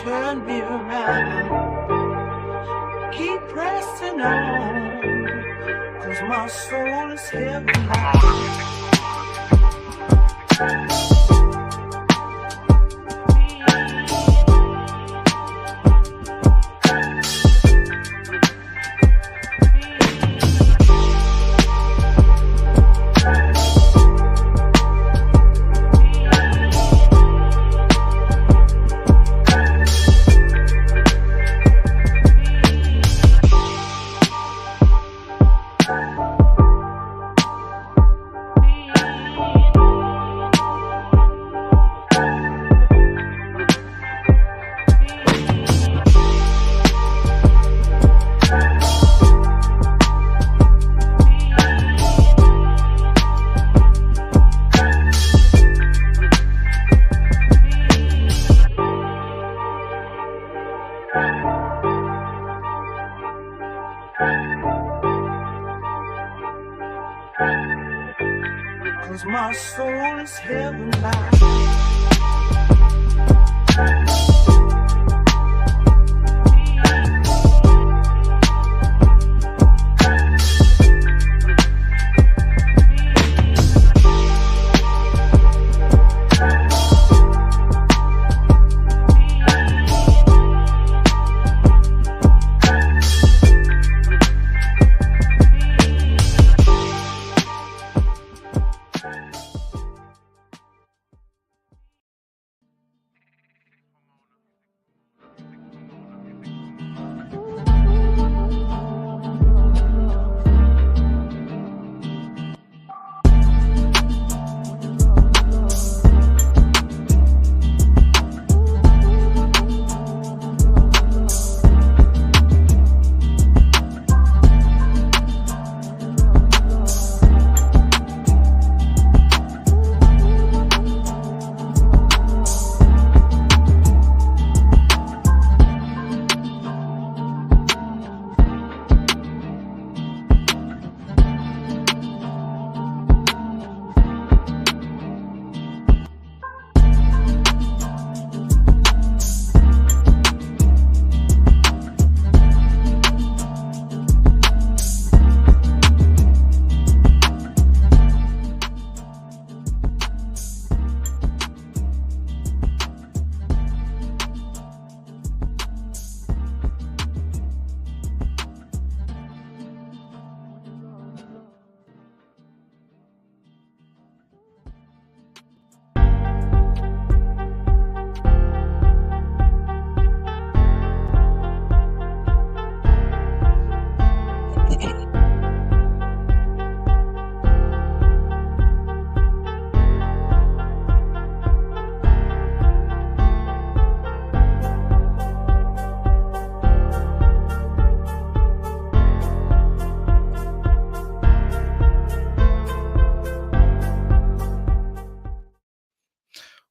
turn me around. Keep pressing on, 'cause my soul is heavy bound. Cause my soul is heaven bound.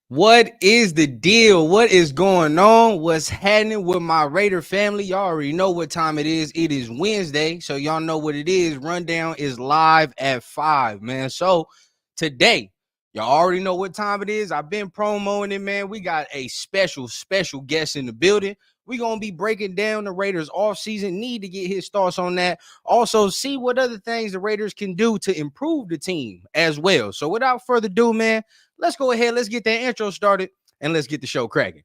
What is the deal? What is going on? What's happening with my Raider family? Y'all already know what time it is. It is Wednesday, so y'all know what it is. Rundown is live at 5, man. So today, y'all already know what time it is. I've been promoting it, man. We got a special guest in the building. We're going to be breaking down the Raiders offseason. Need to get his thoughts on that. Also, see what other things the Raiders can do to improve the team as well. So without further ado, man, let's go ahead. Let's get that intro started, and let's get the show cracking.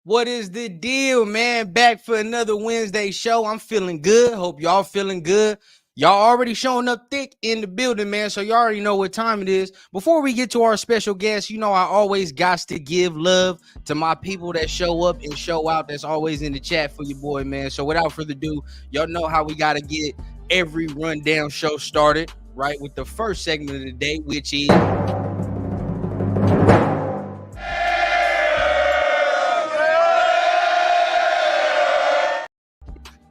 What is the deal, man? Back for another Wednesday show. I'm feeling good. Hope y'all feeling good. Y'all already showing up thick in the building, man, so you already know what time it is. Before we get to our special guest, you know I always got to give love to my people that show up and show out. That's always in the chat for your boy, man. So without further ado, y'all know how we got to get every rundown show started, right, with the first segment of the day, which is...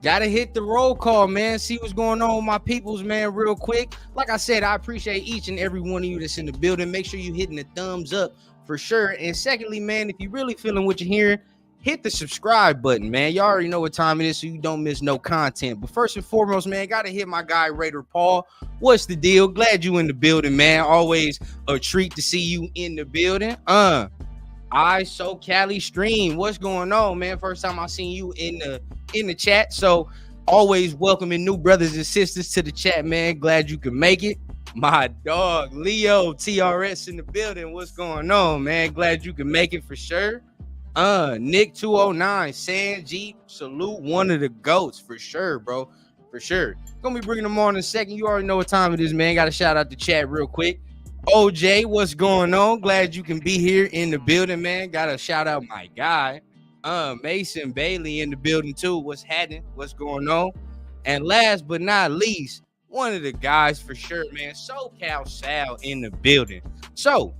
Gotta hit the roll call, man. See what's going on with my peoples, man, real quick. Like I said, I appreciate each and every one of you that's in the building. Make sure you hitting the thumbs up for sure. And secondly, man, if you really feeling what you're hearing, hit the subscribe button, man. Y'all already know what time it is, so you don't miss no content. But first and foremost, man, gotta hit my guy Raider Paul. What's the deal? Glad you in the building, man. Always a treat to see you in the building. So Cali Stream, what's going on, man? First time I seen you in the chat. So always welcoming new brothers and sisters to the chat, man. Glad you can make it. My dog Leo TRS in the building. What's going on, man? Glad you can make it for sure. Nick 209, Sanjit, salute one of the goats for sure, bro. For sure. Gonna be bringing them on in a second. You already know what time it is, man. Got to shout out the chat real quick. OJ, what's going on? Glad you can be here in the building, man. Gotta shout out my guy. Mason Bailey in the building too. What's happening? What's going on? And last but not least, one of the guys for sure, man. SoCal Sal in the building. So,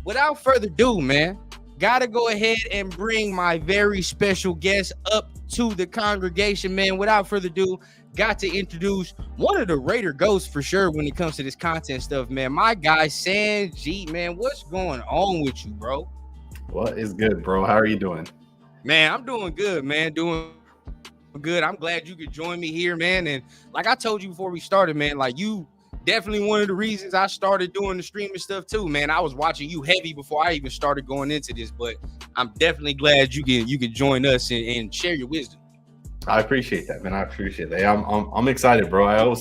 without further ado, man, gotta go ahead and bring my very special guest up to the congregation, man. Without further ado, got to introduce one of the Raider ghosts for sure when it comes to this content stuff, man. My guy Sanjit, man. What's going on with you, bro? What is good, bro? How are you doing? Man, I'm doing good, man. Doing good. I'm glad you could join me here, man. And like I told you before we started, man, like you definitely one of the reasons I started doing the streaming stuff too, man. I was watching you heavy before I even started going into this, but I'm definitely glad you can join us and share your wisdom. I appreciate that, man. I appreciate that. I'm excited, bro.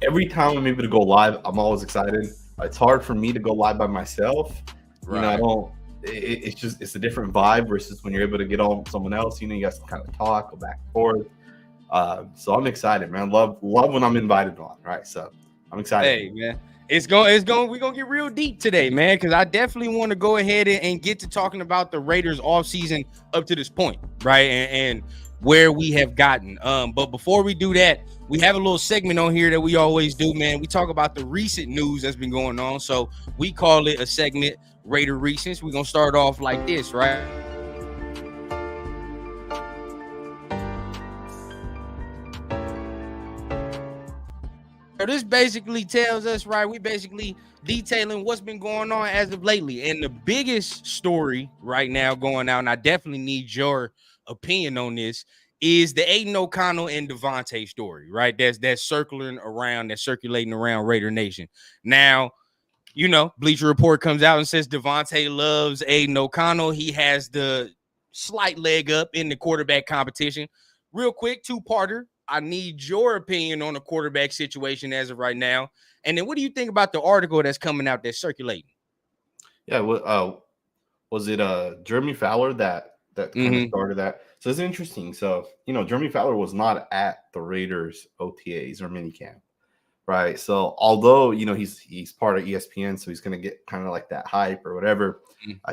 Every time I'm able to go live, I'm always excited. It's hard for me to go live by myself. Right. You know, it's a different vibe versus when you're able to get on with someone else. You know, you guys can kind of talk, go back and forth. So I'm excited, man. Love when I'm invited on, right? So I'm excited. Hey, man. We're gonna get real deep today, man, because I definitely want to go ahead and get to talking about the Raiders offseason up to this point, right? And where we have gotten. But before we do that, we have a little segment on here that we always do, man. We talk about the recent news that's been going on. So we call it a segment, Raider Recents. We're gonna start off like this, right? So this basically tells us, right, we basically detailing what's been going on as of lately. And the biggest story right now going out, and I definitely need your opinion on this, is the Aiden O'Connell and Devontae story, right? That's circulating around Raider Nation. Now, you know, Bleacher Report comes out and says Devontae loves Aiden O'Connell. He has the slight leg up in the quarterback competition. Real quick, two-parter. I need your opinion on the quarterback situation as of right now. And then what do you think about the article that's coming out that's circulating? Yeah, was it Jeremy Fowler that kind of started that? So it's interesting. So, you know, Jeremy Fowler was not at the Raiders OTAs or minicamp, right? So although, you know, he's part of ESPN, so he's going to get kind of like that hype or whatever,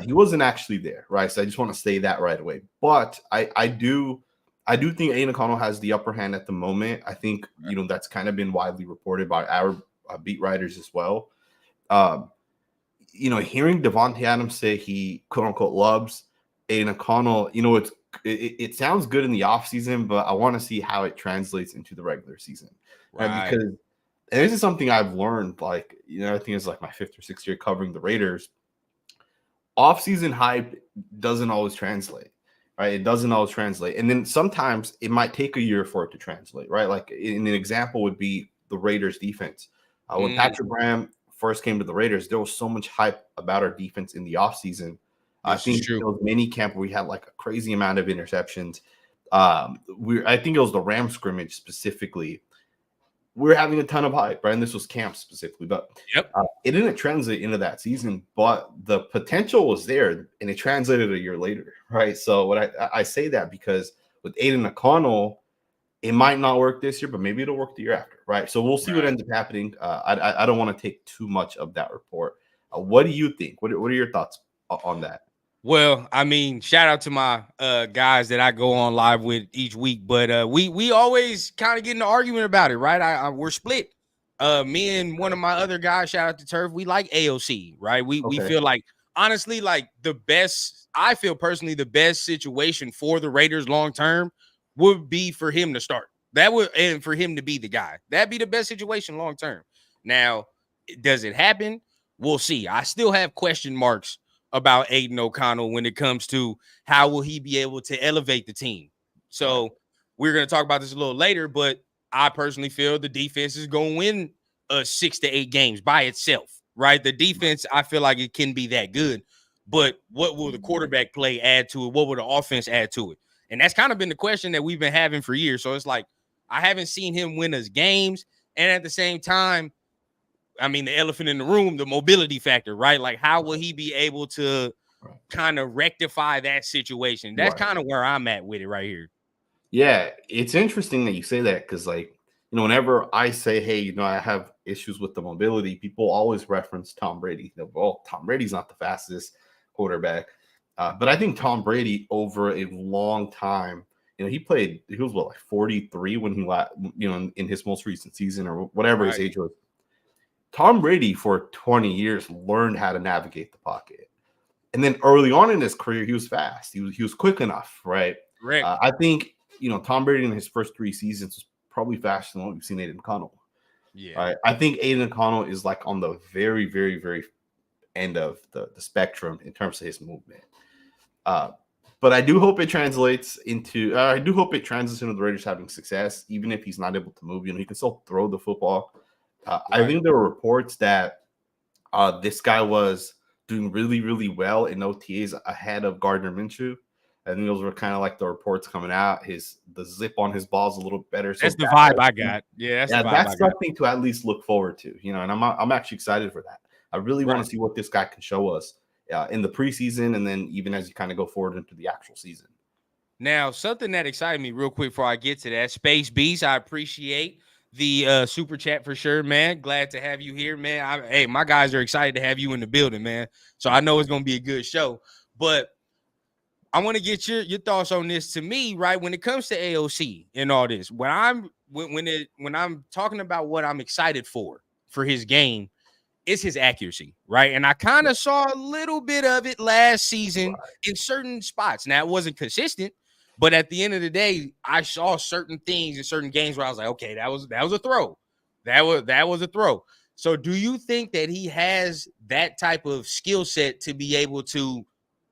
he wasn't actually there, right? So I just want to say that right away. But I do think Aiden O'Connell has the upper hand at the moment. I think, you know, that's kind of been widely reported by our beat writers as well. You know, hearing Devontae Adams say he quote unquote loves Aiden O'Connell, you know, it sounds good in the offseason, but I want to see how it translates into the regular season. Right? Because, and this is something I've learned, like, you know, I think it's like my 5th or 6th year covering the Raiders. Offseason hype doesn't always translate. Right, it doesn't always translate, and then sometimes it might take a year for it to translate. Right, like an example would be the Raiders' defense. When Patrick Graham first came to the Raiders, there was so much hype about our defense in the offseason. I think it was mini camp where we had like a crazy amount of interceptions. I think it was the Rams scrimmage specifically. We were having a ton of hype, right? And this was camp specifically, but it didn't translate into that season. But the potential was there, and it translated a year later, right? So what I say that because with Aiden O'Connell, it might not work this year, but maybe it'll work the year after, right? So we'll see what ends up happening. I don't want to take too much of that report. What do you think? What are your thoughts on that? Well, I mean, shout out to my guys that I go on live with each week, but we always kind of get in an argument about it, right? We're split. Me and one of my other guys, shout out to Turf, we like AOC, right? We feel like, honestly, like I feel personally the best situation for the Raiders long term would be for him to start. That would, and for him to be the guy. That'd be the best situation long term. Now, does it happen? We'll see. I still have question marks about Aiden O'Connell when it comes to how will he be able to elevate the team. So we're going to talk about this a little later, but I personally feel the defense is going to win 6 to 8 games by itself, right? The defense, I feel like it can be that good, but what will the quarterback play add to it? What will the offense add to it? And that's kind of been the question that we've been having for years. So it's like, I haven't seen him win us games. And at the same time, I mean, the elephant in the room, the mobility factor, right? Like, how will he be able to kind of rectify that situation? That's kind of where I'm at with it right here. Yeah, it's interesting that you say that because, like, you know, whenever I say, hey, you know, I have issues with the mobility, people always reference Tom Brady. Well, Tom Brady's not the fastest quarterback. But I think Tom Brady over a long time, you know, he was what, like 43 when he, you know, in his most recent season or whatever his age was. Tom Brady for 20 years learned how to navigate the pocket. And then early on in his career, he was fast. He was quick enough, right? Right. I think, you know, Tom Brady in his first 3 seasons was probably faster than what we've seen Aiden O'Connell. Yeah. Right? I think Aiden O'Connell is like on the very, very, very end of the spectrum in terms of his movement. But I do hope it translates into the Raiders having success, even if he's not able to move. You know, he can still throw the football. I think there were reports that this guy was doing really, really well in OTAs ahead of Gardner Minshew. I think those were kind of like the reports coming out. The zip on his ball is a little better. So that's the vibe I got. Yeah, that's something to at least look forward to. You know, and I'm actually excited for that. I really want to see what this guy can show us in the preseason, and then even as you kind of go forward into the actual season. Now, something that excited me real quick before I get to that, Space Beast, I appreciate the super chat for sure, man. Glad to have you here, man. Hey, my guys are excited to have you in the building, man. So I know it's going to be a good show. But I want to get your thoughts on this. To me, right, when it comes to AOC and all this, when I'm talking about what I'm excited for his game, it's his accuracy, right? And I kind of saw a little bit of it last season in certain spots. Now, it wasn't consistent, but at the end of the day, I saw certain things in certain games where I was like, okay, that was a throw. That was a throw. So do you think that he has that type of skill set to be able to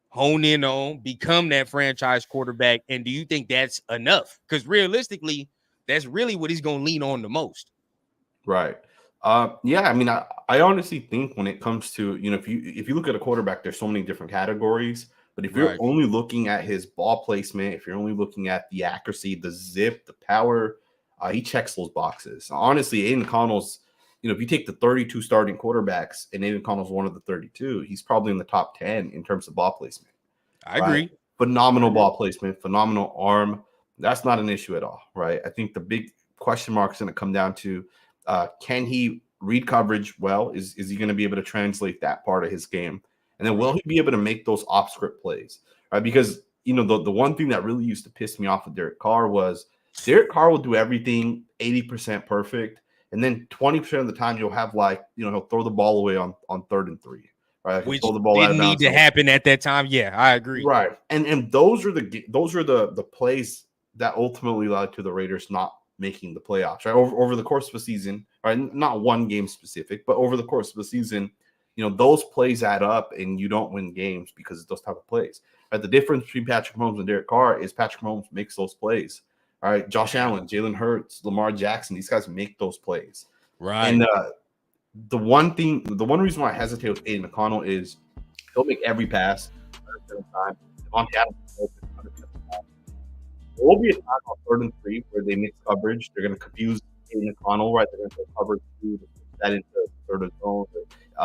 hone in on, become that franchise quarterback? And do you think that's enough? Because realistically, that's really what he's going to lean on the most. Right. Yeah, I mean, I honestly think when it comes to, you know, if you look at a quarterback, there's so many different categories. But if you're only looking at his ball placement, if you're only looking at the accuracy, the zip, the power, he checks those boxes. Honestly, Aiden O'Connell's, you know, if you take the 32 starting quarterbacks and Aiden O'Connell's one of the 32, he's probably in the top 10 in terms of ball placement. I agree. Phenomenal ball placement, phenomenal arm. That's not an issue at all, right? I think the big question mark is going to come down to, can he read coverage well? Is he going to be able to translate that part of his game? And then will he be able to make those off-script plays? Right? Because, you know, the one thing that really used to piss me off with Derek Carr was Derek Carr will do everything 80% perfect. And then 20% of the time you'll have, like, you know, he'll throw the ball away on 3rd and 3. Right? Which didn't need to happen at that time. Yeah, I agree. Right. And those are the plays that ultimately led to the Raiders not making the playoffs, right? Over the course of a season, right? Not one game specific, but over the course of a season, you know, those plays add up and you don't win games because of those type of plays. Right? The difference between Patrick Mahomes and Derek Carr is Patrick Mahomes makes those plays. All right. Josh Allen, Jalen Hurts, Lamar Jackson, these guys make those plays. Right. And the one reason why I hesitate with Aiden O'Connell is he'll make every pass 100% of the time. Devontae Adams will open 100% of the time. There will be a time on 3rd and 3 where they mix coverage. They're going to confuse Aiden O'Connell, right? They're going to go cover 2, that into sort of zone,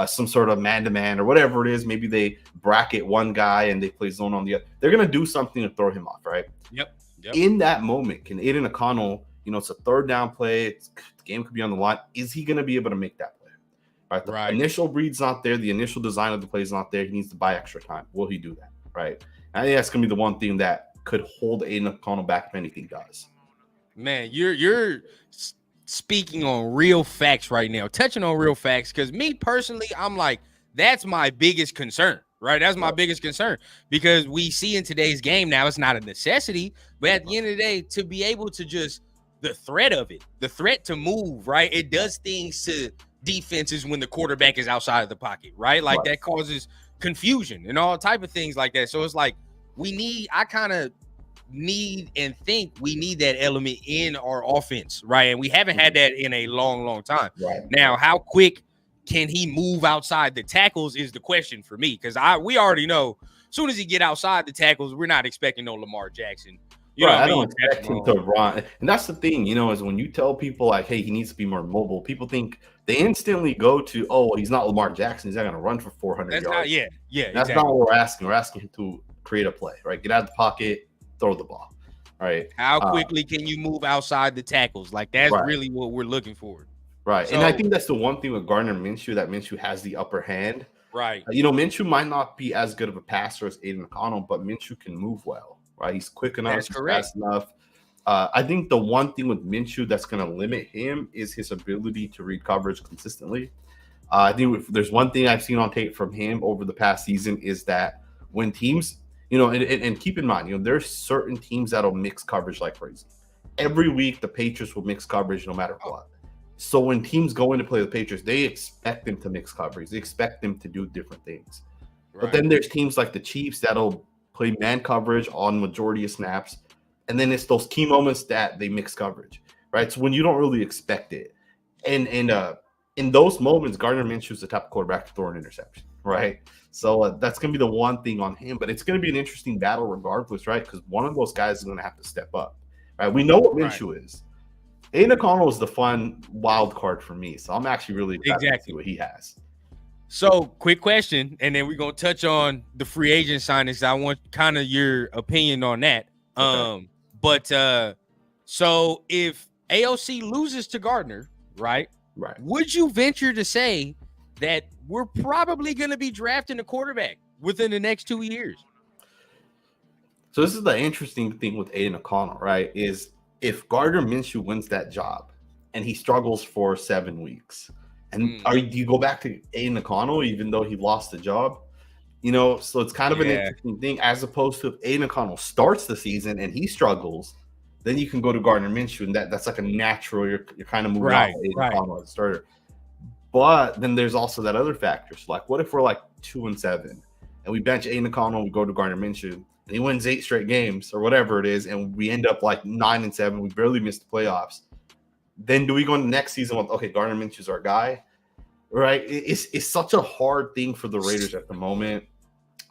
some sort of man-to-man or whatever it is. Maybe they bracket one guy and they play zone on the other. They're going to do something to throw him off, right? Yep. In that moment, can Aiden O'Connell, you know, it's a 3rd down play. The game could be on the line. Is he going to be able to make that play? Right. The initial read's not there. The initial design of the play is not there. He needs to buy extra time. Will he do that? Right. I think that's going to be the one thing that could hold Aiden O'Connell back if anything does. Man, you're speaking on real facts right now, touching on real facts. Because me personally, I'm like, that's my biggest concern. right? That's my biggest concern, because we see in today's game now, it's not a necessity, but at the end of the day, to be able to just the threat of it, the threat to move, right? It does things to defenses when the quarterback is outside of the pocket, right? Like that causes confusion and all type of things like that. So it's like I kind of need and think we need that element in our offense, right? And we haven't had that in a long time. Right. Now, how quick can he move outside the tackles is the question for me, because we already know as soon as he get outside the tackles, we're not expecting no Lamar Jackson. You know what I I mean? don't expect him to run. And that's the thing, is when you tell people like, hey, he needs to be more mobile, people think they instantly go to, oh, he's not Lamar Jackson. He's not going to run for 400 yards. That's exactly. not what we're asking. We're asking him to create a play, right? Get out of the pocket, throw the ball, right? How quickly can you move outside the tackles? Like, that's really what we're looking for. Right. So, and I think that's the one thing with Gardner Minshew, that Minshew has the upper hand. Right. Minshew might not be as good of a passer as Aiden O'Connell, but Minshew can move well, right? He's quick enough. He's fast enough. I think the one thing with Minshew that's going to limit him is his ability to read coverage consistently. I think if there's one thing I've seen on tape from him over the past season is that when teams, and keep in mind, there's certain teams that'll mix coverage like crazy. Every week, the Patriots will mix coverage no matter what. So when teams go in to play the Patriots, they expect them to mix coverage. They expect them to do different things. Right. But then there's teams like the Chiefs that'll play man coverage on majority of snaps. And then it's those key moments that they mix coverage, right? So when you don't really expect it. And in those moments, Gardner Minshew is the type of quarterback to throw an interception, right? So that's going to be the one thing on him. But it's going to be an interesting battle regardless, right? Because one of those guys is going to have to step up, right? We know what Minshew is. Aiden O'Connell is the fun wild card for me. So I'm actually really excited to see what he has. So, quick question, and then we're going to touch on the free agent signings. I want kind of your opinion on that. Okay. So if AOC loses to Gardner, right? Would you venture to say that we're probably going to be drafting a quarterback within the next 2 years? So this is the interesting thing with Aiden O'Connell, right? Is if Gardner Minshew wins that job and he struggles for 7 weeks, and do you go back to Aiden O'Connell even though he lost the job? So it's kind of an interesting thing, as opposed to if Aiden O'Connell starts the season and he struggles, then you can go to Gardner Minshew, and that's like a natural. You're kind of moving on to Aiden O'Connell as a starter. But then there's also that other factor. So like, what if we're like 2-7 and we bench Aiden O'Connell, we go to Gardner Minshew, and he wins 8 straight games or whatever it is, and we end up like 9-7, we barely missed the playoffs. Then do we go into next season with, okay, Gardner Minshew's our guy, right? It's such a hard thing for the Raiders at the moment.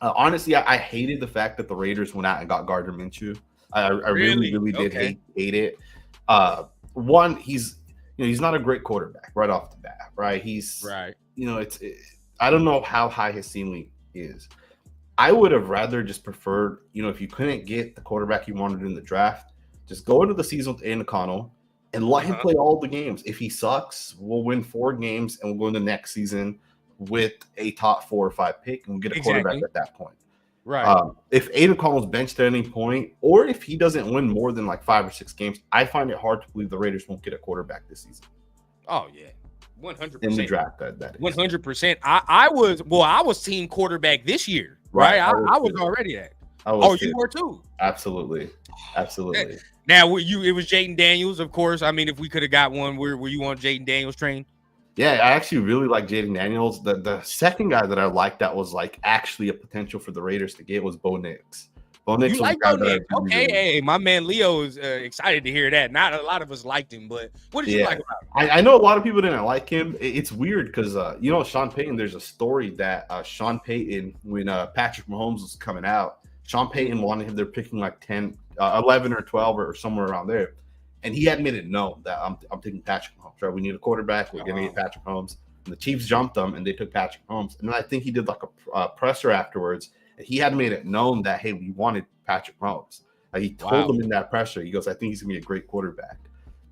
Honestly, I hated the fact that the Raiders went out and got Gardner Minshew. I really did hate it. One, he's not a great quarterback right off the bat, right? He's I don't know how high his ceiling is. I would have rather just preferred, if you couldn't get the quarterback you wanted in the draft, just go into the season with Aiden O'Connell and let him play all the games. If he sucks, we'll win 4 games and we'll go into next season with a top 4 or 5 pick, and we'll get a quarterback at that point. Right. If Aiden O'Connell's benched at any point, or if he doesn't win more than like 5 or 6 games, I find it hard to believe the Raiders won't get a quarterback this season. Oh yeah, 100%. In the draft, that is 100%. I was team quarterback this year, right? I was already at. You were too. Absolutely. Now it was Jaden Daniels, of course. I mean, if we could have got one, were you on Jaden Daniels' train? Yeah, I actually really like Jaden Daniels. The second guy that I liked that was like actually a potential for the Raiders to get was Bo Nix. Bo Nix, you like Bo Nix? Okay, hey, my man Leo is excited to hear that. Not a lot of us liked him, but what did you like about him? I know a lot of people didn't like him. It's weird because Sean Payton. There's a story that Sean Payton, when Patrick Mahomes was coming out, Sean Payton wanted him. They're picking like 10, 11 or 12 or somewhere around there. And he had made it known that I'm taking Patrick Mahomes, right? We need a quarterback. We're going to get Patrick Mahomes. And the Chiefs jumped them, and they took Patrick Mahomes. And then I think he did like a presser afterwards. And he had made it known that, hey, we wanted Patrick Mahomes. Like, he told them in that presser, he goes, I think he's going to be a great quarterback.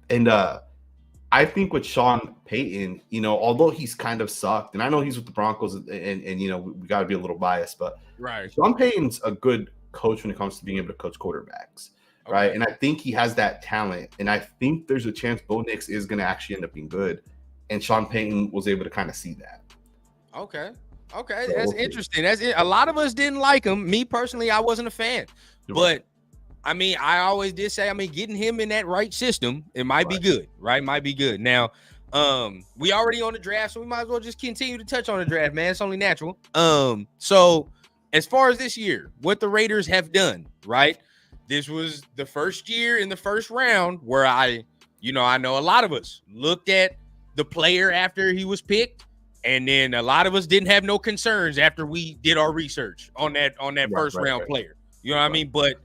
And I think with Sean Payton, although he's kind of sucked, and I know he's with the Broncos, and we got to be a little biased, but Sean Payton's a good coach when it comes to being able to coach quarterbacks. Okay. Right. And I think he has that talent. And I think there's a chance Bo Nix is going to actually end up being good. And Sean Payton was able to kind of see that. Okay. Okay, So that's we'll see. interesting. That's it. A lot of us didn't like him. Me personally, I wasn't a fan. You're But right. I mean, I always did say, I mean, getting him in that right system, it might be Right. good, right? Might be good. Now, we already on the draft, so we might as well just continue to touch on the draft, man. It's only natural. So as far as this year, what the Raiders have done, right? This was the first year in the first round where I know a lot of us looked at the player after he was picked, and then a lot of us didn't have no concerns after we did our research on that Right. first Right. round Right. player. You know what I Right. mean? But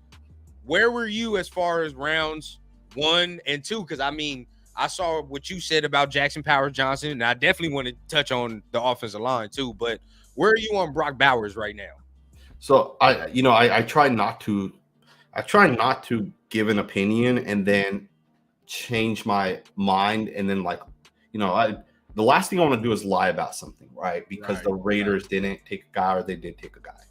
where were you as far as rounds 1 and 2? Because I mean, I saw what you said about Jackson Powers Johnson, and I definitely want to touch on the offensive line too. But where are you on Brock Bowers right now? So I try not to give an opinion and then change my mind, and then the last thing I want to do is lie about something, right? Because the Raiders didn't take a guy or they did take a guy,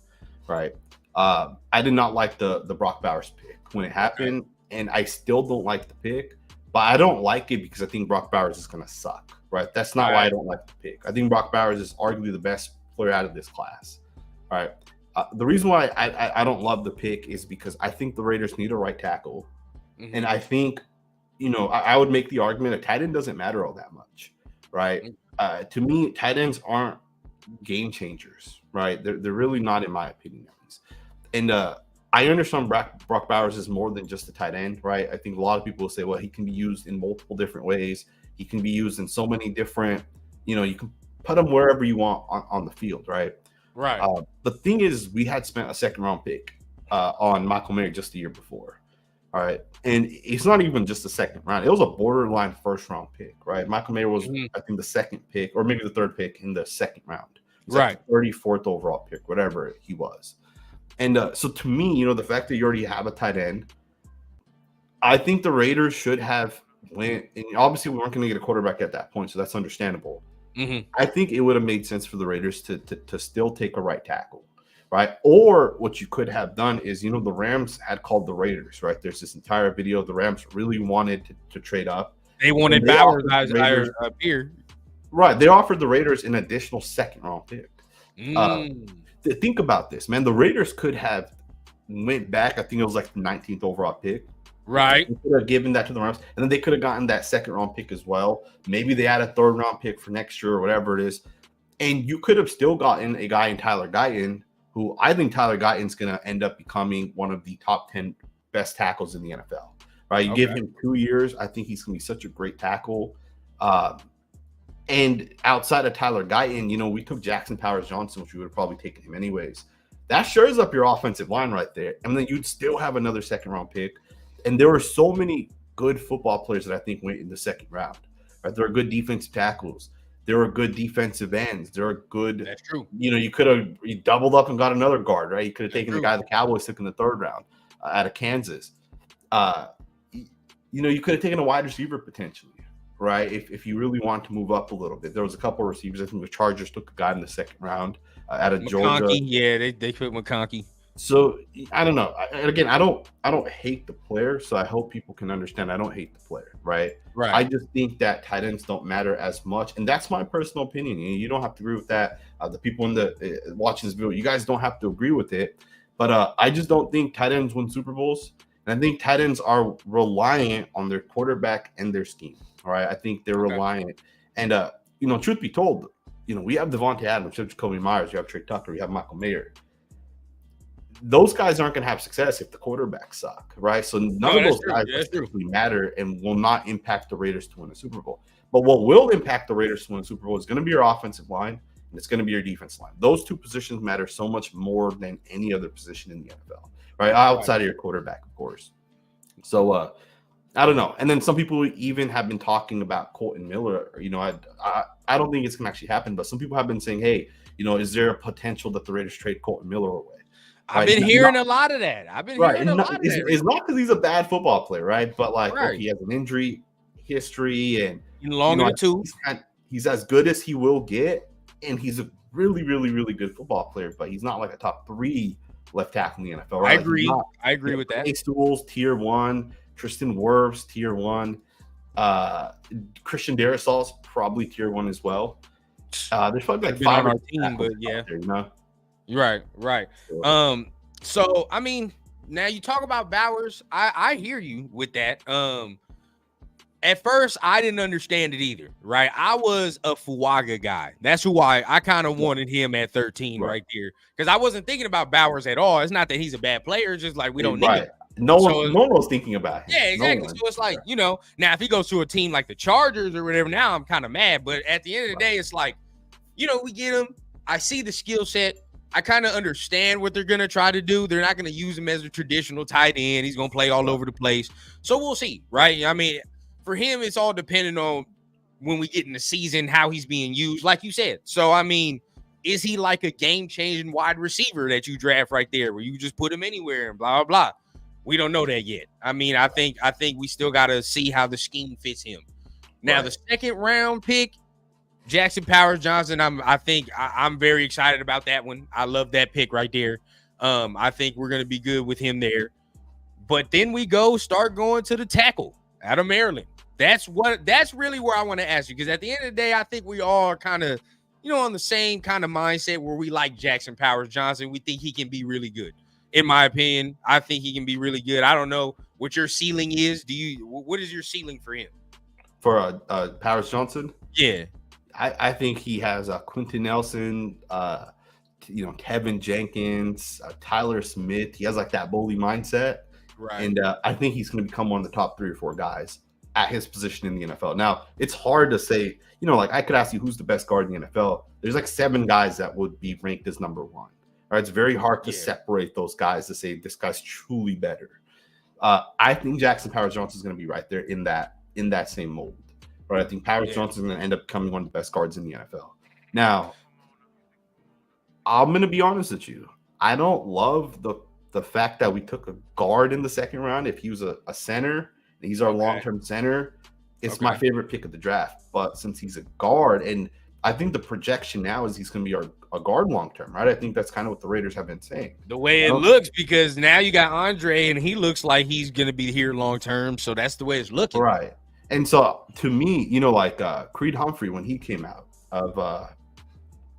right? I did not like the Brock Bowers pick when it happened, and I still don't like the pick, but I don't like it because I think Brock Bowers is going to suck, right? That's not why I don't like the pick. I think Brock Bowers is arguably the best player out of this class, right? The reason why I don't love the pick is because I think the Raiders need a right tackle, and I think I would make the argument a tight end doesn't matter all that much, right? To me, tight ends aren't game changers, right? They're really not, in my opinion, at least. And I understand Brock Bowers is more than just a tight end, right? I think a lot of people will say, well, he can be used in multiple different ways. He can be used in so many different, you can put him wherever you want on the field, right? Right. The thing is, we had spent a second round pick on Michael Mayer just the year before. All right. And it's not even just the second round. It was a borderline first round pick, right? Michael Mayer was, I think, the second pick or maybe the third pick in the second round. It was like the 34th overall pick, whatever he was. And so to me, the fact that you already have a tight end, I think the Raiders should have went. And obviously, we weren't going to get a quarterback at that point, so that's understandable. I think it would have made sense for the Raiders to still take a right tackle, right? Or what you could have done is, the Rams had called the Raiders, right? There's this entire video. The Rams really wanted to trade up. They wanted Bowers up here. Right. They offered the Raiders an additional second round pick. Think about this, man. The Raiders could have went back. I think it was like the 19th overall pick. Right. They could have given that to the Rams, and then they could have gotten that second round pick as well. Maybe they had a third round pick for next year or whatever it is. And you could have still gotten a guy in Tyler Guyton, who I think Tyler Guyton's going to end up becoming one of the top 10 best tackles in the NFL. Right? You give him 2 years, I think he's going to be such a great tackle. And outside of Tyler Guyton, we took Jackson Powers Johnson, which we would have probably taken him anyways. That shores up your offensive line right there. And then you'd still have another second round pick. And there were so many good football players that I think went in the second round. Right? There are good defensive tackles. There are good defensive ends. There are good. That's true. You could have doubled up and got another guard, right? You could have taken the guy the Cowboys took in the third round out of Kansas. You could have taken a wide receiver potentially, right? If you really want to move up a little bit. There was a couple of receivers. I think the Chargers took a guy in the second round out of Georgia. Yeah, they put McConkey. So I don't know. Again, I don't hate the player. So I hope people can understand. I don't hate the player, right? Right. I just think that tight ends don't matter as much, and that's my personal opinion. You don't have to agree with that. The people in the watching this video, you guys don't have to agree with it. But I just don't think tight ends win Super Bowls, and I think tight ends are reliant on their quarterback and their scheme. All right, I think they're reliant, and truth be told, we have Devontae Adams, you have Jacoby Myers, you have Trey Tucker, you have Michael Mayer. Those guys aren't going to have success if the quarterbacks suck, right? So none of those guys really matter and will not impact the Raiders to win a Super Bowl. But what will impact the Raiders to win a Super Bowl is going to be your offensive line and it's going to be your defense line. Those two positions matter so much more than any other position in the NFL, right? Outside of your quarterback, of course. So I don't know. And then some people even have been talking about Colton Miller. I don't think it's going to actually happen, but some people have been saying, hey, is there a potential that the Raiders trade Colton Miller away? I've been hearing a lot of that. It's not because he's a bad football player, right? But look, he has an injury history and longer too. He's as good as he will get, and he's a really, really, really good football player. But he's not like a top 3 left tackle in the NFL. Right? I agree with that. Stools, tier 1. Tristan Wirfs, tier 1. Christian Darisaul's probably tier 1 as well. There's probably like been on 5 or our 6 team, but tackles yeah. out there, you know? Right. So, So I mean, now you talk about Bowers. I hear you with that. At first, I didn't understand it either, right? I was a Fuaga guy. That's who I kind of wanted him at 13 right. right there, because I wasn't thinking about Bowers at all. It's not that he's a bad player. It's just like we don't need him. Right. No So one was thinking about him. yeah, No exactly. one. So it's like, now if he goes to a team like the Chargers or whatever, now I'm kind of mad. But at the end of the day, it's like, we get him. I see the skill set. I kind of understand what they're going to try to do. They're not going to use him as a traditional tight end. He's going to play all over the place. So we'll see, right? I mean, for him, it's all dependent on when we get in the season, how he's being used, like you said. So, I mean, is he like a game-changing wide receiver that you draft right there where you just put him anywhere and blah, blah, blah? We don't know that yet. I mean, I think we still got to see how the scheme fits him. Now, the second round pick, Jackson Powers Johnson, I'm very excited about that one. I love that pick right there. I think we're going to be good with him there. But then we start going to the tackle out of Maryland. That's really where I want to ask you, because at the end of the day, I think we all are kind of, on the same kind of mindset where we like Jackson Powers Johnson. We think he can be really good. In my opinion, I think he can be really good. I don't know what your ceiling is. What is your ceiling for him? For Powers Johnson? Yeah. I think he has Quentin Nelson, Kevin Jenkins, Tyler Smith. He has like that bully mindset. Right. And I think he's going to become one of the top 3 or 4 guys at his position in the NFL. Now, it's hard to say, like I could ask you who's the best guard in the NFL. There's like 7 guys that would be ranked as number 1. Right? It's very hard to separate those guys to say this guy's truly better. I think Jackson Powers Johnson is going to be right there in that same mold. Right? I think Powers Johnson is going to end up becoming one of the best guards in the NFL. Now, I'm going to be honest with you. I don't love the fact that we took a guard in the second round. If he was a center, and he's our long-term center, it's my favorite pick of the draft. But since he's a guard, and I think the projection now is he's going to be a guard long-term, right? I think that's kind of what the Raiders have been saying. The way it looks, because now you got Andre, and he looks like he's going to be here long-term, so that's the way it's looking. Right. And so, to me, like Creed Humphrey, when he came out of I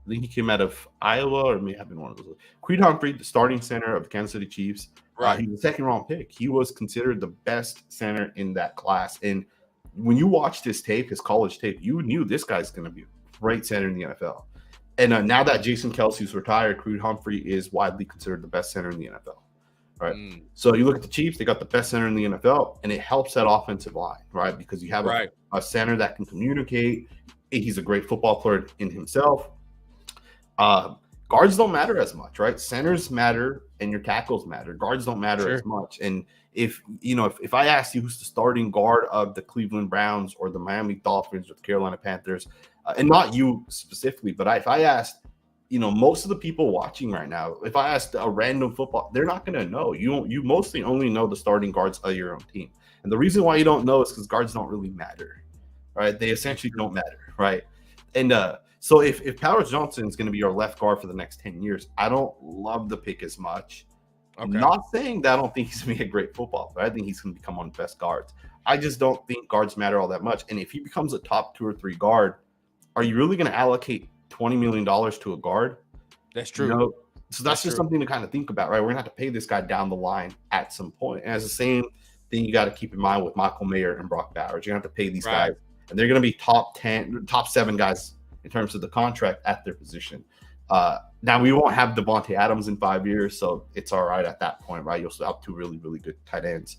think he came out of Iowa, or may have been one of those. Creed Humphrey, the starting center of the Kansas City Chiefs. Right. He was a second-round pick. He was considered the best center in that class. And when you watched his tape, his college tape, you knew this guy's going to be a great center in the NFL. And now that Jason Kelsey's retired, Creed Humphrey is widely considered the best center in the NFL. Right. So you look at the Chiefs, they got the best center in the NFL, and it helps that offensive line, right? Because you have a center that can communicate. He's a great football player in himself. Guards don't matter as much, right? Centers matter and your tackles matter. Guards don't matter as much. And if I asked you who's the starting guard of the Cleveland Browns or the Miami Dolphins or the Carolina Panthers, and not you specifically, but if I asked, most of the people watching right now, if I asked a random football, they're not going to know. You mostly only know the starting guards of your own team. And the reason why you don't know is because guards don't really matter, right? They essentially don't matter, right? And so if Powers Johnson is going to be our left guard for the next 10 years, I don't love the pick as much. Okay. Not saying that I don't think he's going to be a great football player. I think he's going to become one of the best guards. I just don't think guards matter all that much. And if he becomes a top 2 or 3 guard, are you really going to allocate $20 million to a guard? That's true. So that's just something to kind of think about, right? We're going to have to pay this guy down the line at some point. And it's the same thing you got to keep in mind with Michael Mayer and Brock Bowers. You're going to have to pay these guys. And they're going to be top 7 guys in terms of the contract at their position. Now, we won't have Devontae Adams in 5 years, so it's all right at that point, right? You'll still have 2 really, really good tight ends.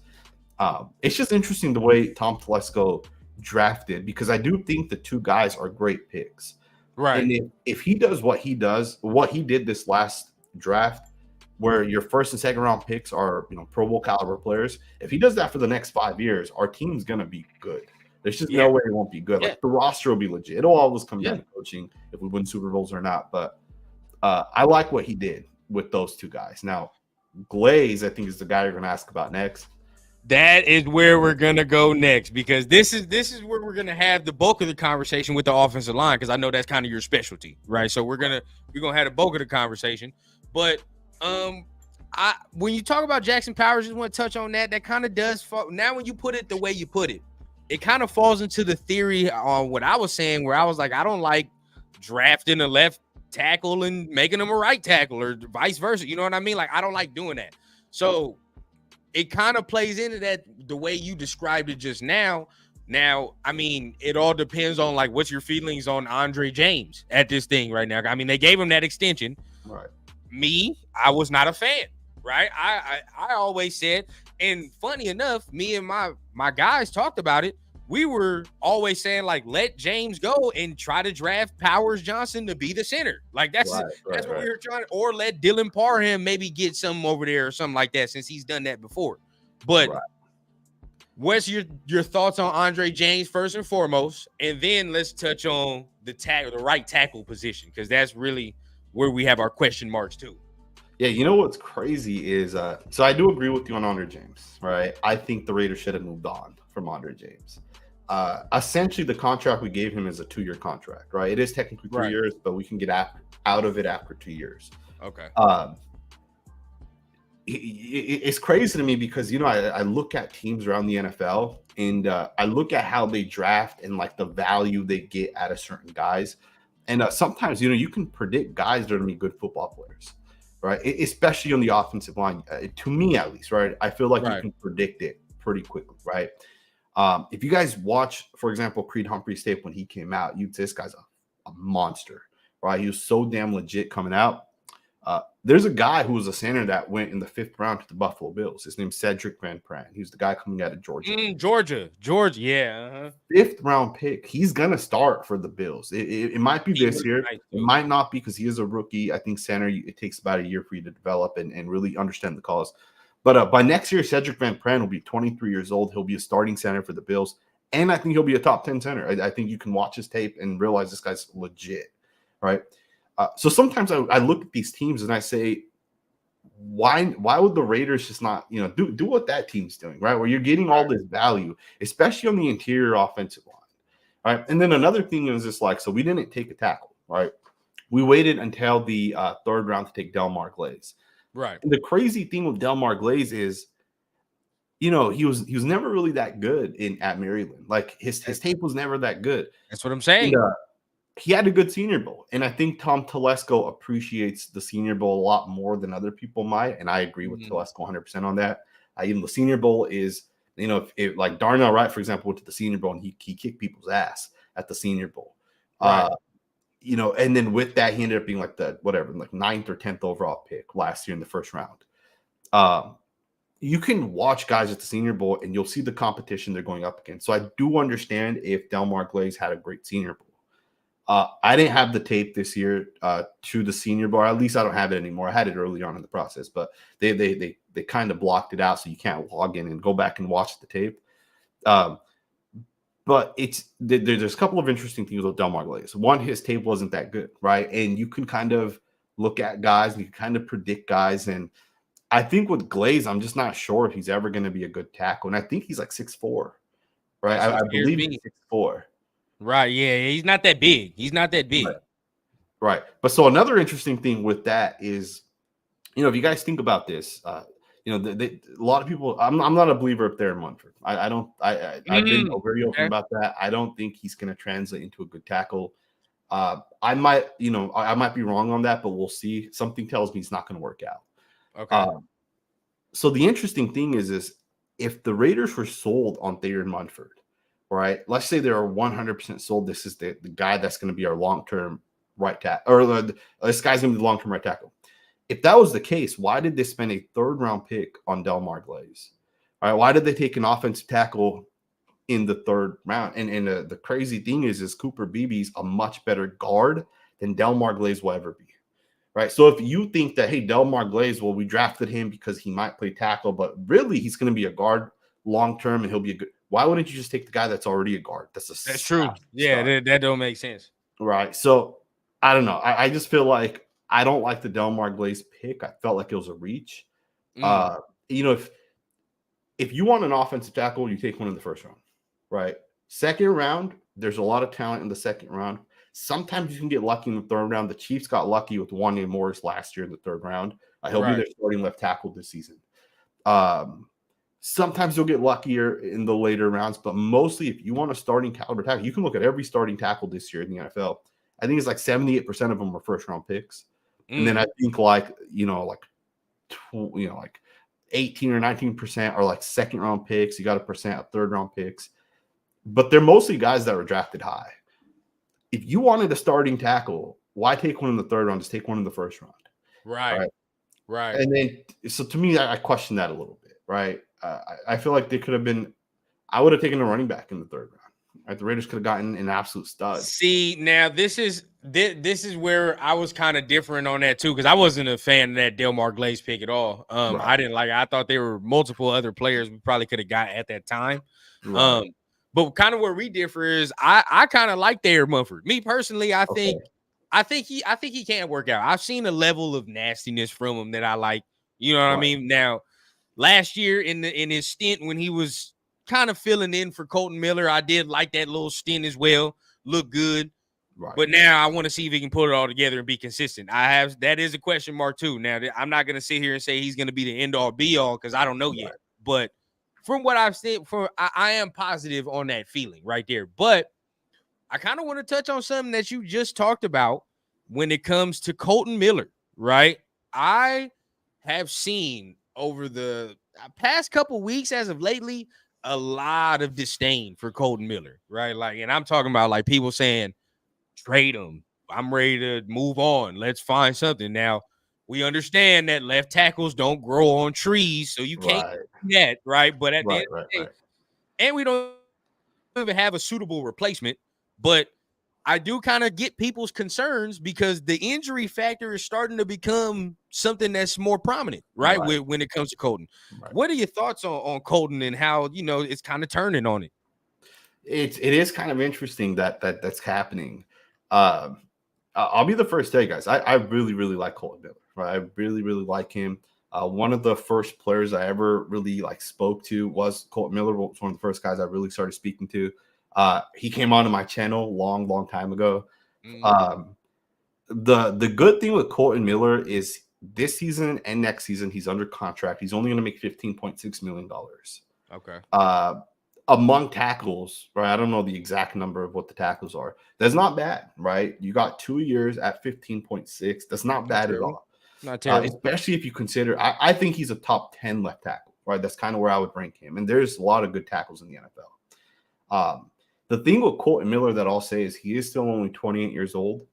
It's just interesting the way Tom Telesco drafted, because I do think the 2 guys are great picks. Right. And if he does what he did this last draft, where your first and second round picks are, Pro Bowl caliber players, if he does that for the next 5 years, our team's going to be good. There's just no way it won't be good. Like the roster will be legit. It'll always come down to coaching if we win Super Bowls or not. But I like what he did with those 2 guys. Now, Glaze, I think, is the guy you're going to ask about next. That is where we're going to go next, because this is where we're going to have the bulk of the conversation with the offensive line, because I know that's kind of your specialty, right? So we're going to have the bulk of the conversation. But when you talk about Jackson Powers, I just want to touch on that. That kind of does fall. Now, when you put it the way you put it, it kind of falls into the theory on what I was saying, where I was like, I don't like drafting a left tackle and making him a right tackle or vice versa. You know what I mean? Like, I don't like doing that. So it kind of plays into that the way you described it just now. Now, I mean, it all depends on like what's your feelings on Andre James at this thing right now. I mean, they gave him that extension. Right. Me, I was not a fan. Right. I always said, and funny enough, me and my guys talked about it. We were always saying, like, let James go and try to draft Powers Johnson to be the center. Like, that's what we were trying to, or let Dylan Parham maybe get something over there or something like that, since he's done that before. But what's your thoughts on Andre James first and foremost? And then let's touch on the right tackle position, because that's really where we have our question marks too. Yeah, you know what's crazy is so I do agree with you on Andre James, right? I think the Raiders should have moved on from Andre James. Essentially, the contract we gave him is a 2-year contract, right? It is technically 3 years, but we can get out of it after 2 years. Okay. It's crazy to me because, you know, I look at teams around the NFL and I look at how they draft and like the value they get out of certain guys. And sometimes, you know, you can predict guys that are going to be good football players, right? Especially on the offensive line, to me at least, right? I feel like you can predict it pretty quickly, right? If you guys watch, for example, Creed Humphrey's tape when he came out, this guy's a monster, right? He was so damn legit coming out. There's a guy who was a center that went in the 5th round to the Buffalo Bills. His name's Cedric Van Pran. He's the guy coming out of Georgia. Georgia, yeah. 5th round pick. He's gonna start for the Bills. It might be this year. It might not be because he is a rookie. I think center, it takes about a year for you to develop and really understand the cause. But by next year, Cedric Van Pran will be 23 years old. He'll be a starting center for the Bills. And I think he'll be a top 10 center. I think you can watch his tape and realize this guy's legit, right? So sometimes I look at these teams and I say, why would the Raiders just not, you know, do what that team's doing, right? Where you're getting all this value, especially on the interior offensive line, right? And then another thing is just like, so we didn't take a tackle, right? We waited until the 3rd round to take Delmar Glaze. Right. And the crazy thing with Delmar Glaze is, you know, he was never really that good at Maryland. Like his tape was never that good. That's what I'm saying. And, he had a good Senior Bowl, and I think Tom Telesco appreciates the Senior Bowl a lot more than other people might, and I agree with Telesco 100% on that. Even the Senior Bowl is, you know, if like Darnell Wright, for example, went to the Senior Bowl and he kicked people's ass at the Senior Bowl. Right. You know, and then with that, he ended up being like the 9th or 10th overall pick last year in the 1st round. You can watch guys at the Senior Bowl, and you'll see the competition they're going up against. So I do understand if Delmar Glaze had a great Senior Bowl. I didn't have the tape this year to the Senior Bowl. At least I don't have it anymore. I had it early on in the process, but they kind of blocked it out, so you can't log in and go back and watch the tape. But there's a couple of interesting things with Delmar Glaze. One, his tape wasn't that good, right? And you can kind of look at guys and you can kind of predict guys. And I think with Glaze, I'm just not sure if he's ever going to be a good tackle. And I think he's like 6'4", right? I believe he's 6'4". Right, yeah, he's not that big. He's not that big. Right. But so another interesting thing with that is, you know, if you guys think about this, you know, a lot of people, I'm not a believer up there in Munford. I've been very open about that. I don't think he's going to translate into a good tackle. I might be wrong on that, but we'll see. Something tells me it's not going to work out. Okay. So the interesting thing is if the Raiders were sold on Thayer Munford, right? Let's say they are 100% sold. This is the guy that's going to be our long-term right tackle, or this guy's going to be the long-term right tackle. If that was the case, why did they spend a 3rd round pick on Delmar Glaze? All right, why did they take an offensive tackle in the 3rd round? And the crazy thing is Cooper Beebe's a much better guard than Delmar Glaze will ever be, right? So if you think that, hey, Delmar Glaze, well, we drafted him because he might play tackle, but really he's going to be a guard long-term and he'll be a good. Why wouldn't you just take the guy that's already a guard? That's true. Yeah, that don't make sense. Right. So I don't know. I just feel like I don't like the Delmar Glaze pick. I felt like it was a reach. You know, if you want an offensive tackle, you take one in the 1st round, right? 2nd round, there's a lot of talent in the 2nd round. Sometimes you can get lucky in the 3rd round. The Chiefs got lucky with Wanya Morris last year in the 3rd round. He'll be their starting left tackle this season. Sometimes you'll get luckier in the later rounds, but mostly if you want a starting caliber tackle, you can look at every starting tackle this year in the NFL. I think it's like 78% of them were first round picks. And then I think like 18 or 19% are like second round picks. You got a percent of third round picks, but they're mostly guys that were drafted high. If you wanted a starting tackle, why take one in the third round? Just take one in the first round. Right. And then, so to me, I question that a little bit, right? I feel like they could have been, I would have taken a running back in the third round. Right? The Raiders could have gotten an absolute stud. See, now this is where I was kind of different on that too, because I wasn't a fan of that Delmar Glaze pick at all. Right. I didn't like it. I thought there were multiple other players we probably could have got at that time. Right. But kind of where we differ is I kind of like Thayer Munford. Me personally, I think he can work out. I've seen a level of nastiness from him that I like. You know what I mean? Now, last year in his stint when he was kind of filling in for Colton Miller, I did like that little stint as well. Look good. Right. But now I want to see if he can put it all together and be consistent. That is a question mark too. Now, I'm not going to sit here and say he's going to be the end all be all because I don't know yet. But from what I've seen, I am positive on that feeling right there. But I kind of want to touch on something that you just talked about when it comes to Colton Miller, right? I have seen over the past couple weeks as of lately a lot of disdain for Colton Miller, right? Like, and I'm talking about like people saying, trade him. I'm ready to move on. Let's find something. Now, we understand that left tackles don't grow on trees, so you can't do that, right? But at the end of the day, and we don't even have a suitable replacement, but I do kind of get people's concerns because the injury factor is starting to become something that's more prominent, right? When it comes to Colton. What are your thoughts on Colton and how, it's kind of turning on it? It is kind of interesting that's happening. I'll be the first to tell you guys, I really, really like Colton Miller, right? I really, really like him. One of the first players I ever really spoke to was Colton Miller. Was one of the first guys I really started speaking to. He came onto my channel long time ago. The good thing with Colton Miller is this season and next season he's under contract. He's only going to make $15.6 million. Okay. Among tackles, right? I don't know the exact number of what the tackles are. That's not bad, right? You got 2 years at 15.6. That's not bad at all. Not terrible. Especially if you consider, I think he's a top 10 left tackle, right? That's kind of where I would rank him. And there's a lot of good tackles in the NFL. The thing with Colton Miller that I'll say is he is still only 28 years old.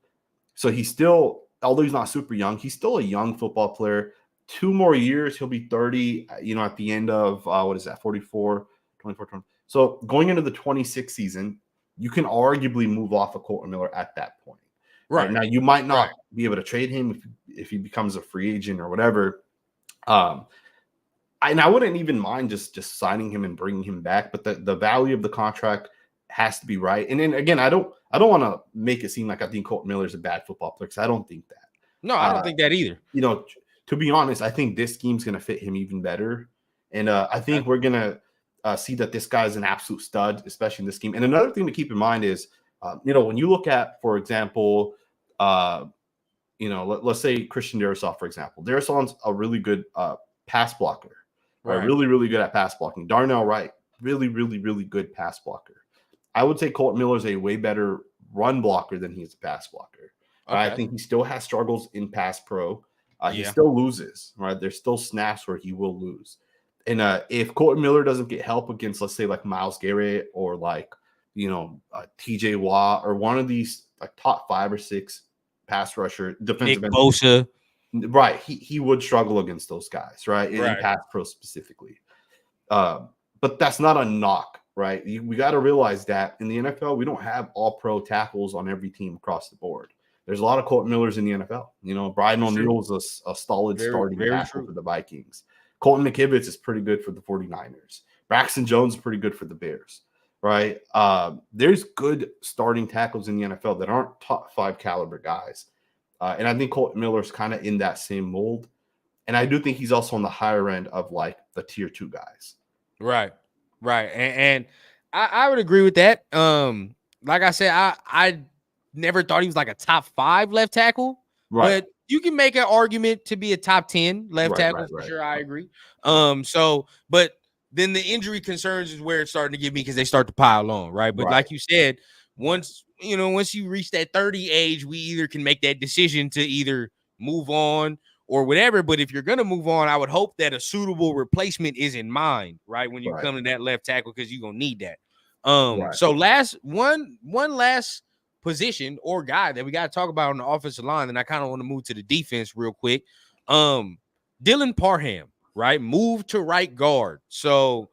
So he's still, although he's not super young, he's still a young football player. 2 more years, he'll be 30, at the end of, 44, 24, 20. So going into the 26th season, you can arguably move off of Colton Miller at that point. Right. Now, you might not be able to trade him if he becomes a free agent or whatever. And I wouldn't even mind just signing him and bringing him back, but the value of the contract has to be right. And then again, I don't want to make it seem like I think Colton Miller is a bad football player because I don't think that. No, I don't think that either. To be honest, I think this scheme's going to fit him even better. And I think we're going to see that this guy's an absolute stud, especially in this scheme. And another thing to keep in mind is, when you look at, for example, let's say Christian Darrisaw, for example. Darrisaw's a really good pass blocker, right? Really, really good at pass blocking. Darnell Wright, really, really, really good pass blocker. I would say Colton Miller is a way better run blocker than he is a pass blocker. Okay. I think he still has struggles in pass pro. He still loses, right? There's still snaps where he will lose. And if Colton Miller doesn't get help against, let's say, like Myles Garrett or TJ Watt or one of these top 5 or 6 pass rusher defensive Nick Bosa, right? He would struggle against those guys, right? In pass pro specifically. But that's not a knock, right? We got to realize that in the NFL, we don't have all pro tackles on every team across the board. There's a lot of Colton Millers in the NFL. Brian O'Neill is a solid starting tackle for the Vikings. Colton McKivitz is pretty good for the 49ers. Braxton Jones is pretty good for the Bears, right? There's good starting tackles in the NFL that aren't top 5 caliber guys. And I think Colton Miller's kind of in that same mold. And I do think he's also on the higher end of the tier 2 guys. Right. And I would agree with that. Like I said, I never thought he was like a top 5 left tackle, but you can make an argument to be a top 10 left tackle for sure. I agree. But then the injury concerns is where it's starting to get me because they start to pile on, right? But like you said, once once you reach that 30 age, we either can make that decision to either move on or whatever. But if you're going to move on, I would hope that a suitable replacement is in mind, right? When you Right. come to that left tackle, because you're going to need that. Right. So one last position or guy that we got to talk about on the offensive line, and I kind of want to move to the defense real quick. Dylan Parham, right? Moved to right guard. So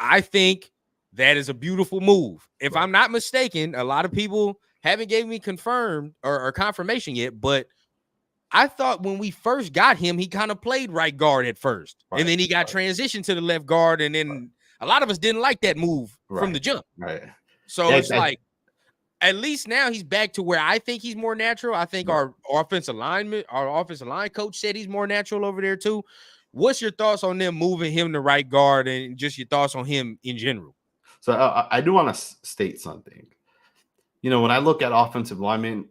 I think that is a beautiful move. If Right. I'm not mistaken, a lot of people haven't gave me confirmed or confirmation yet, but I thought when we first got him, he kind of played right guard at first, Right. and then he got transitioned to the left guard, and then a lot of us didn't like that move from the jump. Right. So it's like, at least now he's back to where I think he's more natural. I think our offensive line coach said he's more natural over there too. What's your thoughts on them moving him to right guard, and just your thoughts on him in general? So I do want to state something. When I look at offensive linemen,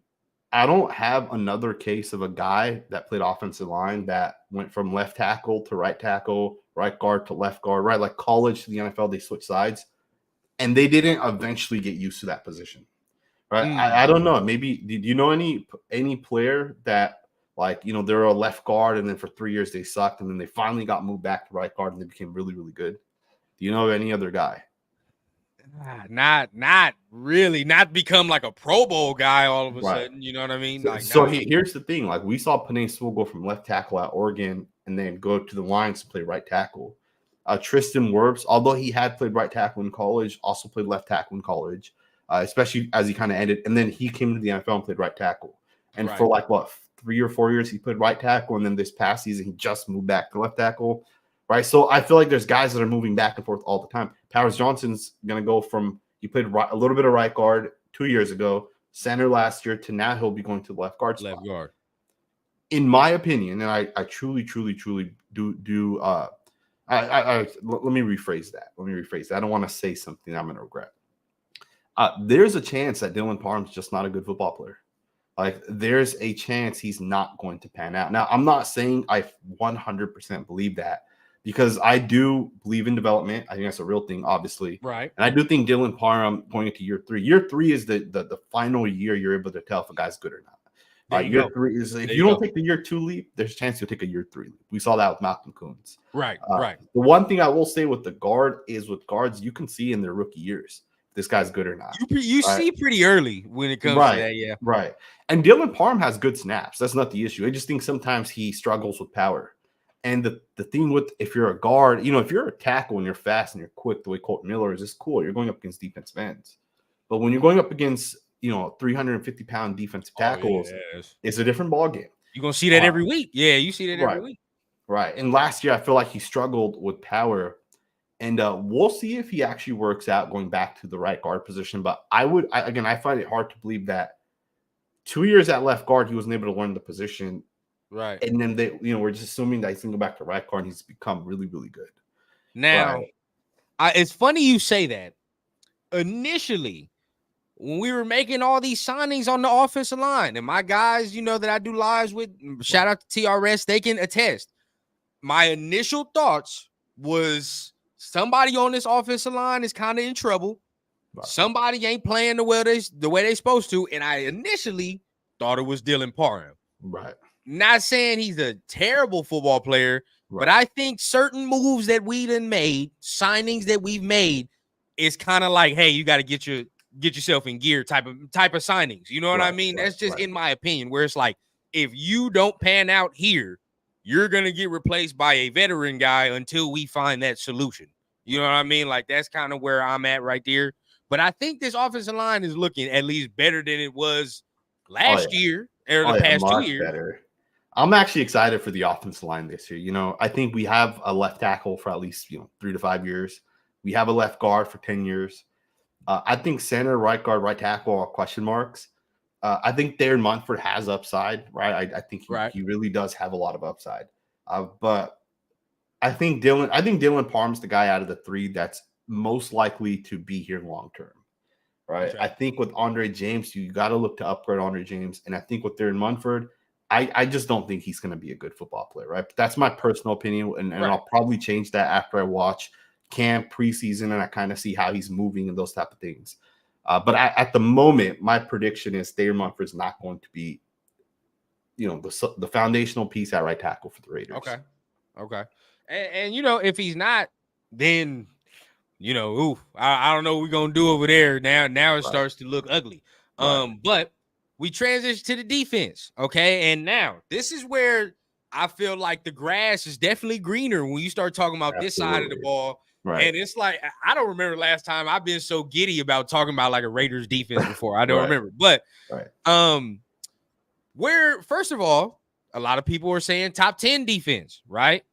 I don't have another case of a guy that played offensive line that went from left tackle to right tackle, right guard to left guard, right? Like college to the NFL, they switch sides, and they didn't eventually get used to that position, right? I don't know. Maybe, do you know any player that, like, they're a left guard and then for 3 years they sucked and then they finally got moved back to right guard and they became really, really good? Do you know of any other guy? Not really, not become like a Pro Bowl guy all of a sudden. You know what I mean? Here's the thing: like, we saw Penei Sewell go from left tackle at Oregon and then go to the Lions to play right tackle. Tristan Wirfs, although he had played right tackle in college, also played left tackle in college, especially as he kind of ended. And then he came to the NFL and played right tackle. And for 3 or 4 years, he played right tackle. And then this past season, he just moved back to left tackle. Right. So I feel like there's guys that are moving back and forth all the time. Powers Johnson's going to go from, he played a little bit of right guard 2 years ago, center last year, to now he'll be going to the left guard spot. Left guard. In my opinion, and I truly do let me rephrase that. I don't want to say something I'm going to regret. There's a chance that Dylan Parham's just not a good football player. Like, there's a chance he's not going to pan out. Now, I'm not saying I 100% believe that, because I do believe in development. I think that's a real thing, obviously. Right. And I do think Dylan Parham going into year 3. Year 3 is the final year you're able to tell if a guy's good or not. Year 3 is, if you don't take the year 2 leap, there's a chance you'll take a year 3 leap. We saw that with Malcolm Kuntz. Right. The one thing I will say with the guard is, with guards, you can see in their rookie years if this guy's good or not. You see pretty early when it comes to that, yeah. Right. And Dylan Parham has good snaps. That's not the issue. I just think sometimes he struggles with power. And the thing with, if you're a guard, if you're a tackle and you're fast and you're quick, the way Colton Miller is cool. You're going up against defensive ends. But when you're going up against, 350-pound defensive tackles, it's a different ballgame. You're going to see that every week. Yeah, you see that every week. Right. And last year, I feel like he struggled with power. And we'll see if he actually works out going back to the right guard position. But I find it hard to believe that 2 years at left guard, he wasn't able to learn the position. Right. And then we're just assuming that he's going to go back to right guard and he's become really, really good. Now, it's funny you say that. Initially, when we were making all these signings on the offensive line, and my guys, that I do lives with, shout out to TRS, they can attest. My initial thoughts was, somebody on this offensive line is kind of in trouble. Right. Somebody ain't playing the way they supposed to. And I initially thought it was Dylan Parham. Right. Not saying he's a terrible football player, but I think certain moves that we done made, signings that we've made, is kind of like, hey, you got to get yourself in gear type of signings. You know what I mean? That's just in my opinion, where it's like, if you don't pan out here, you're going to get replaced by a veteran guy until we find that solution. You know what I mean? Like, that's kind of where I'm at right there. But I think this offensive line is looking at least better than it was last year or the past 2 years. Better. I'm actually excited for the offensive line this year. I think we have a left tackle for at least 3 to 5 years. We have a left guard for 10 years. I think center, right guard, right tackle are question marks. I think Darren Munford has upside, right? I think he really does have a lot of upside. But I think Dylan Parham's the guy out of the 3 that's most likely to be here long term, right? Okay. I think with Andre James, you got to look to upgrade Andre James. And I think with Darren Munford, I just don't think he's going to be a good football player, right? But that's my personal opinion, and I'll probably change that after I watch camp, preseason, and I kind of see how he's moving and those type of things. But at the moment, my prediction is Thayer Munford's not going to be, the foundational piece at right tackle for the Raiders. Okay. And if he's not, then I don't know what we're gonna do over there. Now it starts to look ugly. But we transition to the defense, okay? And now this is where I feel like the grass is definitely greener when you start talking about this side of the ball. Right. And it's like I don't remember last time I've been so giddy about talking about like a Raiders defense before. I don't remember. But where first of all, a lot of people are saying top 10 defense, right?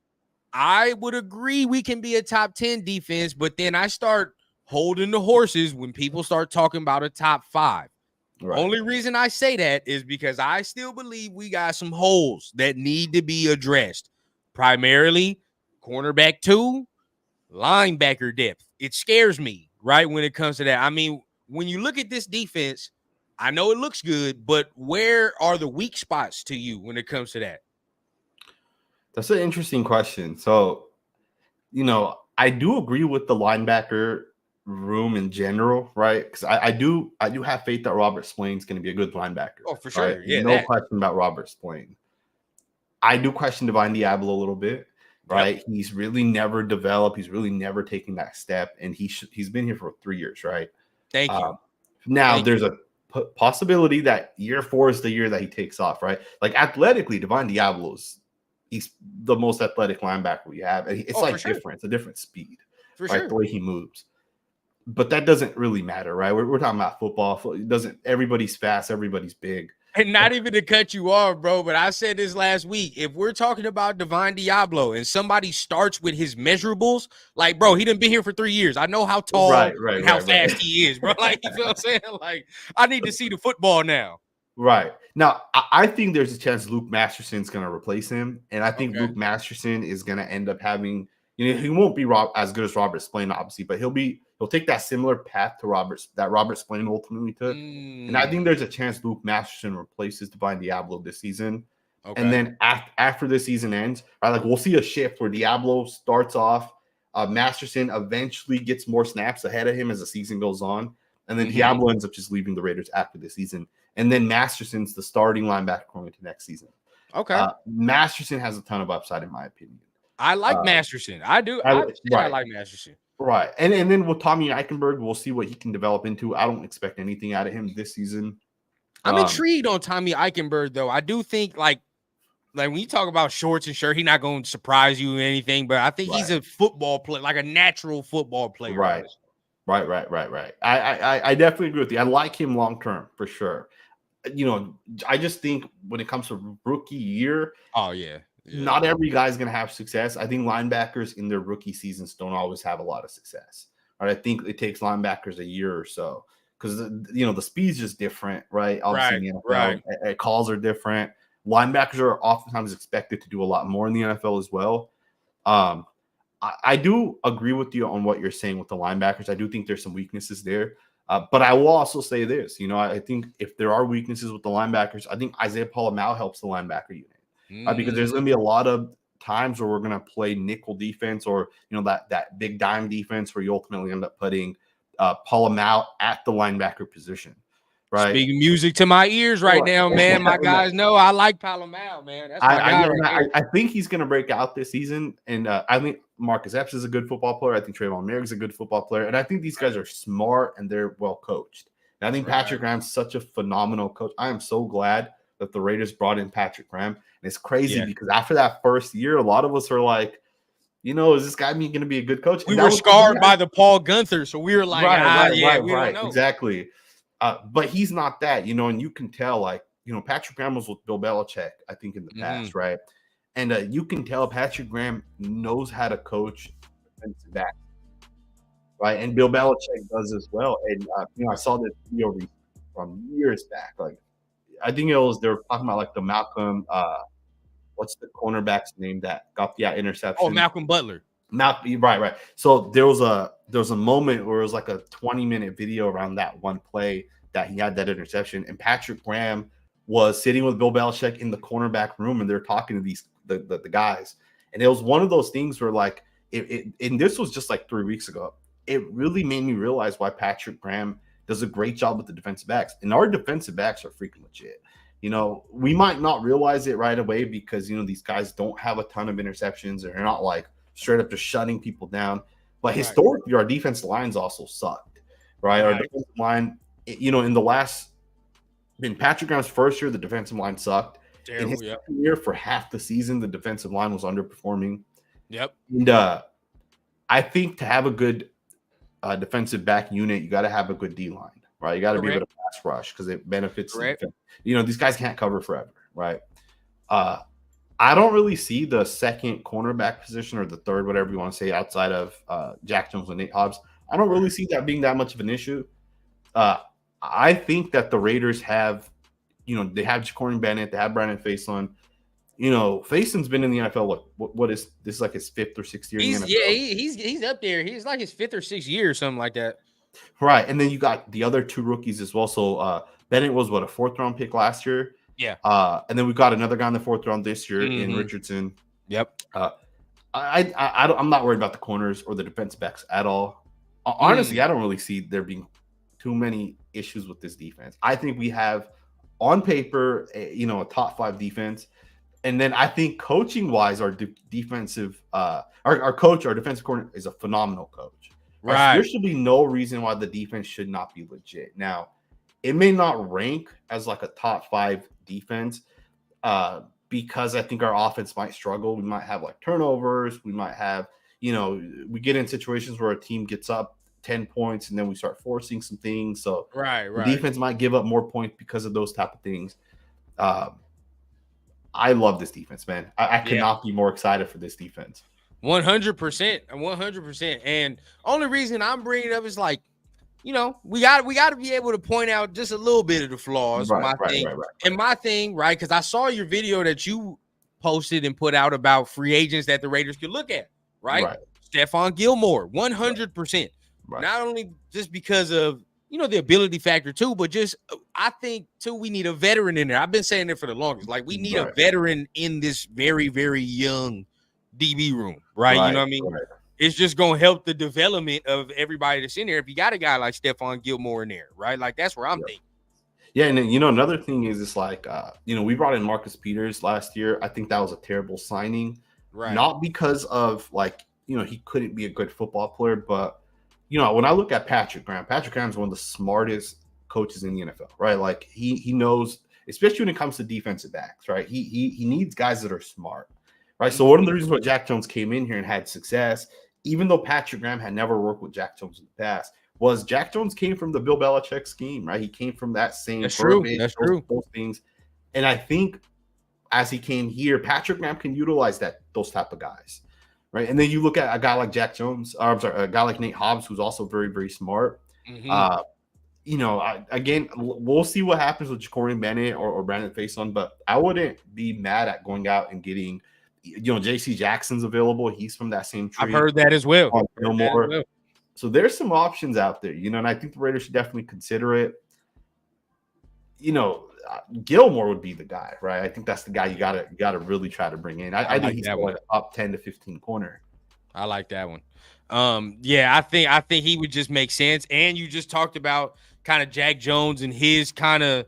I would agree we can be a top 10 defense, but then I start holding the horses when people start talking about a top 5. Right. Only reason I say that is because I still believe we got some holes that need to be addressed. Primarily, cornerback 2, linebacker depth. It scares me, right, when it comes to that. I mean, when you look at this defense, I know it looks good, but where are the weak spots to you when it comes to that? That's an interesting question. So, I do agree with the linebacker room in general, right? Because I do have faith that Robert Splain's going to be a good linebacker. Oh, for sure. Right? Yeah, no question about Robert Splain. I do question Divine Diablo a little bit, right? Yep. He's really never developed. He's really never taken that step, and he's been here for 3 years, right? Thank you. Now there's a possibility that year 4 is the year that he takes off, right? Like athletically, Divine Diablo's he's the most athletic linebacker we have, and it's different. It's a different speed, for right? Sure. The way he moves. But that doesn't really matter, right? We're talking about football. It doesn't. Everybody's fast. Everybody's big. And not even to cut you off, bro, but I said this last week. If we're talking about Divine Diablo and somebody starts with his measurables, like, bro, he done been here for 3 years. I know how tall and how fast he is, bro. Like, you feel what I'm saying? Like, I need to see the football now. Right. Now, I think there's a chance Luke Masterson's going to replace him. And I think Luke Masterson is going to end up having, he won't be as good as Robert Splain, obviously, but he'll take that similar path to Robert Splain ultimately took. And I think there's a chance Luke Masterson replaces Divine Diablo this season. Okay. And then after the season ends, right, like we'll see a shift where Diablo starts off. Masterson eventually gets more snaps ahead of him as the season goes on. And then Diablo ends up just leaving the Raiders after the season. And then Masterson's the starting linebacker going into next season. Okay. Masterson has a ton of upside, in my opinion. I like Masterson. I do. I like Masterson. Right. And then with Tommy Eichenberg, we'll see what he can develop into. I don't expect anything out of him this season. I'm intrigued on Tommy Eichenberg, though. I do think, like when you talk about shorts and shirt, he's not going to surprise you or anything, but I think he's a football player, like a natural football player. Right. Right. I definitely agree with you. I like him long term for sure. I just think when it comes to rookie year, not every guy's going to have success. I think linebackers in their rookie seasons don't always have a lot of success. Right? I think it takes linebackers a year or so because the speed's just different, right? Obviously, in the NFL, calls are different. Linebackers are oftentimes expected to do a lot more in the NFL as well. I do agree with you on what you're saying with the linebackers. I do think there's some weaknesses there. But I will also say this, I think if there are weaknesses with the linebackers, I think Isaiah Palamau helps the linebacker unit because there's going to be a lot of times where we're going to play nickel defense or, that big dime defense where you ultimately end up putting Palamau at the linebacker position. Right. Speaking music to my ears right now, man. My guys know I like Palamau, man. That's my guy. I think he's going to break out this season. And I think Marcus Epps is a good football player. I think Trayvon Merrick is a good football player. And I think these guys are smart and they're well coached. And I think Patrick Graham's such a phenomenal coach. I am so glad that the Raiders brought in Patrick Graham. And it's crazy because after that first year, a lot of us are like, is this guy going to be a good coach? We were scarred by the Paul Gunther. So we were like, we don't know. Exactly. But he's not that, and you can tell, Patrick Graham was with Bill Belichick, I think, in the past, right? And you can tell Patrick Graham knows how to coach defensive back, right? And Bill Belichick does as well. And, I saw this video from years back. I think they were talking about, the Malcolm, what's the cornerback's name that got the interception? Oh, Malcolm Butler. Right. So there was a moment where it was like a 20-minute video around that one play that he had that interception, and Patrick Graham was sitting with Bill Belichick in the cornerback room, and they're talking to the guys, and it was one of those things where and this was just 3 weeks ago. It really made me realize why Patrick Graham does a great job with the defensive backs, and our defensive backs are freaking legit. You know, we might not realize it right away because, you know, these guys don't have a ton of interceptions. They're not like straight up just shutting people down. But historically, our defensive lines also sucked, right? Our defensive line, you know, in Patrick Graham's first year, the defensive line sucked. In his second year, for half the season, the defensive line was underperforming. Yep. And I think to have a good defensive back unit, you got to have a good D line, right? You got to be able to pass rush because it benefits. You know, these guys can't cover forever, right? I don't really see the second cornerback position or the third, whatever you want to say, outside of Jack Jones and Nate Hobbs. I don't really see that being that much of an issue. I think that the Raiders have, you know, they have Jacory Bennett, they have Brandon Faison. You know, Faison's been in the NFL. What is this, like his 5th or 6th year in the NFL? Yeah, he's up there. He's like his 5th or 6th year or something like that. Right, and then you got the other 2 rookies as well. So Bennett was a 4th round pick last year. Yeah. And then we got another guy in the 4th round this year in Richardson. Yep. I'm not worried about the corners or the defense backs at all. Honestly, I don't really see there being too many issues with this defense. I think we have on paper, you know, a top 5 defense. And then I think coaching wise, our defensive, our coach, our defensive coordinator is a phenomenal coach. Right. So there should be no reason why the defense should not be legit. Now, it may not rank as like a top 5 defense because I think our offense might struggle. We might have like turnovers. We might have, you know, we get in situations where a team gets up 10 points and then we start forcing some things. So the defense might give up more points because of those type of things. I love this defense, man. I cannot be more excited for this defense. 100%. And only reason I'm bringing it up is like, you know, we got to be able to point out just a little bit of the flaws. And my thing, right? Because I saw your video that you posted and put out about free agents that the Raiders could look at, right? Stephon Gilmore, 100%. Not only just because of, you know, the ability factor too, but just I think too we need a veteran in there. I've been saying it for the longest. Like we need a veteran in this very, very young DB room, right? You know what I mean? It's just gonna help the development of everybody that's in there. If you got a guy like Stephon Gilmore in there, right? Like that's where I'm thinking. Yeah, and then, you know, another thing is it's like you know, we brought in Marcus Peters last year. I think that was a terrible signing, not because of like, you know, he couldn't be a good football player, but you know, when I look at Patrick Graham's one of the smartest coaches in the NFL, right? Like he knows, especially when it comes to defensive backs, right? He needs guys that are smart, right? So one of the reasons why Jack Jones came in here and had success, even though Patrick Graham had never worked with Jack Jones in the past, was Jack Jones came from the Bill Belichick scheme, right? He came from that same That's true. Those things. And I think as he came here, Patrick Graham can utilize those type of guys. Right. And then you look at a guy like Jack Jones, or I'm sorry, a guy like Nate Hobbs, who's also very, very smart. You know, again, we'll see what happens with Jacory Bennett or Brandon Faison, but I wouldn't be mad at going out and getting, you know, JC Jackson's available. He's from that same tree. I've heard that as well. So there's some options out there, you know, and I think the Raiders should definitely consider it. You know, Gilmore would be the guy, right? I think that's the guy you gotta really try to bring in. I think he's like up 10 to 15 corner. I like that one. Yeah, I think he would just make sense. And you just talked about kind of Jack Jones and his kind of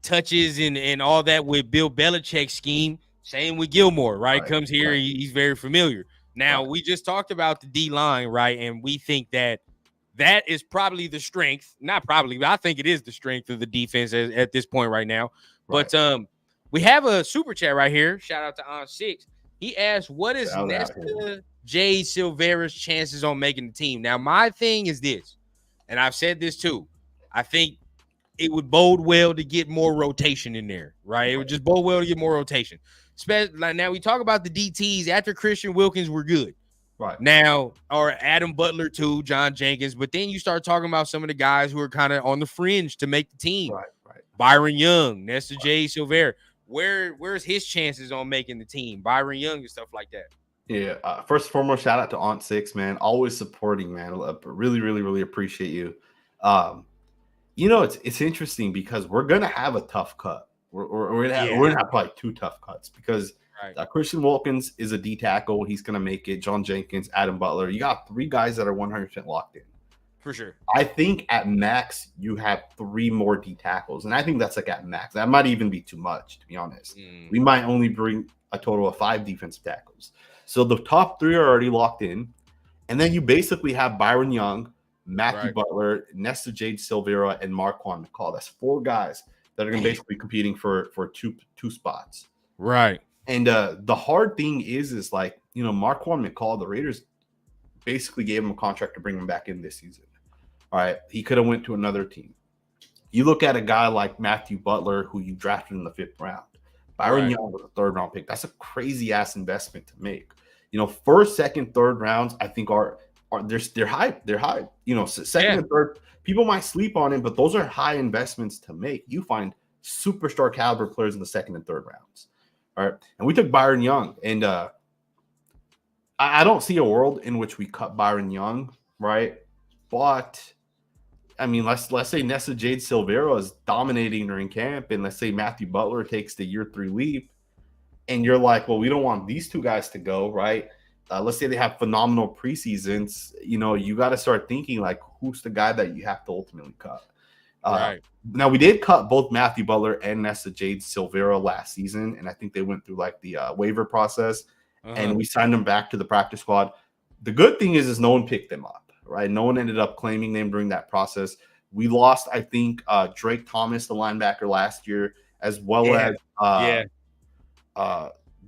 touches and all that with Bill Belichick's scheme. Same with Gilmore, right? Comes here, he's very familiar. Now we just talked about the D line, right? And we think that is probably the strength, not probably, but I think it is the strength of the defense at this point right now. But we have a super chat right here. Shout out to On6. He asked, what is Nesta J. Silvera's chances on making the team? Now, my thing is this, and I've said this too. I think it would bode well to get more rotation in there, right? It would just bode well to get more rotation. Like now we talk about the DTs after Christian Wilkins were good. Right. Now, or Adam Butler too, John Jenkins, but then you start talking about some of the guys who are kind of on the fringe to make the team. Right. Byron Young, Nesta J. Silvera. Where's his chances on making the team? Byron Young and stuff like that. Yeah. First and foremost, shout out to Aunt6, man. Always supporting, man. Really, really, really appreciate you. You know, it's interesting because we're gonna have a tough cut. We're gonna have probably 2 tough cuts because Christian Wilkins is a D tackle. He's going to make it. John Jenkins, Adam Butler. You got 3 guys that are 100% locked in. For sure. I think at max you have 3 more D tackles, and I think that's like at max. That might even be too much, to be honest. We might only bring a total of 5 defensive tackles. So the top 3 are already locked in, and then you basically have Byron Young, Matthew Butler, Nesta Jade Silvera, and Marquand McCall. That's 4 guys that are going to basically competing for two spots. Right. And the hard thing is like, you know, Marquand McCall, the Raiders basically gave him a contract to bring him back in this season. All right, he could have went to another team. You look at a guy like Matthew Butler, who you drafted in the 5th round. Byron Young was a 3rd round pick. That's a crazy ass investment to make. You know, 1st, 2nd, 3rd rounds, I think are they're high. They're high. You know, 2nd and 3rd, people might sleep on it, but those are high investments to make. You find superstar caliber players in the 2nd and 3rd rounds. All right, and we took Byron Young, and I don't see a world in which we cut Byron Young, right? But I mean, let's say Nessa Jade Silvera is dominating during camp, and let's say Matthew Butler takes the year 3 leap, and you're like, well, we don't want these 2 guys to go, right? Let's say they have phenomenal preseasons. You know, you got to start thinking like, who's the guy that you have to ultimately cut? Now, we did cut both Matthew Butler and Nessa Jade Silvera last season, and I think they went through like the waiver process, and we signed them back to the practice squad. The good thing is no one picked them up, right? No one ended up claiming them during that process. We lost, I think, Drake Thomas, the linebacker, last year, as well as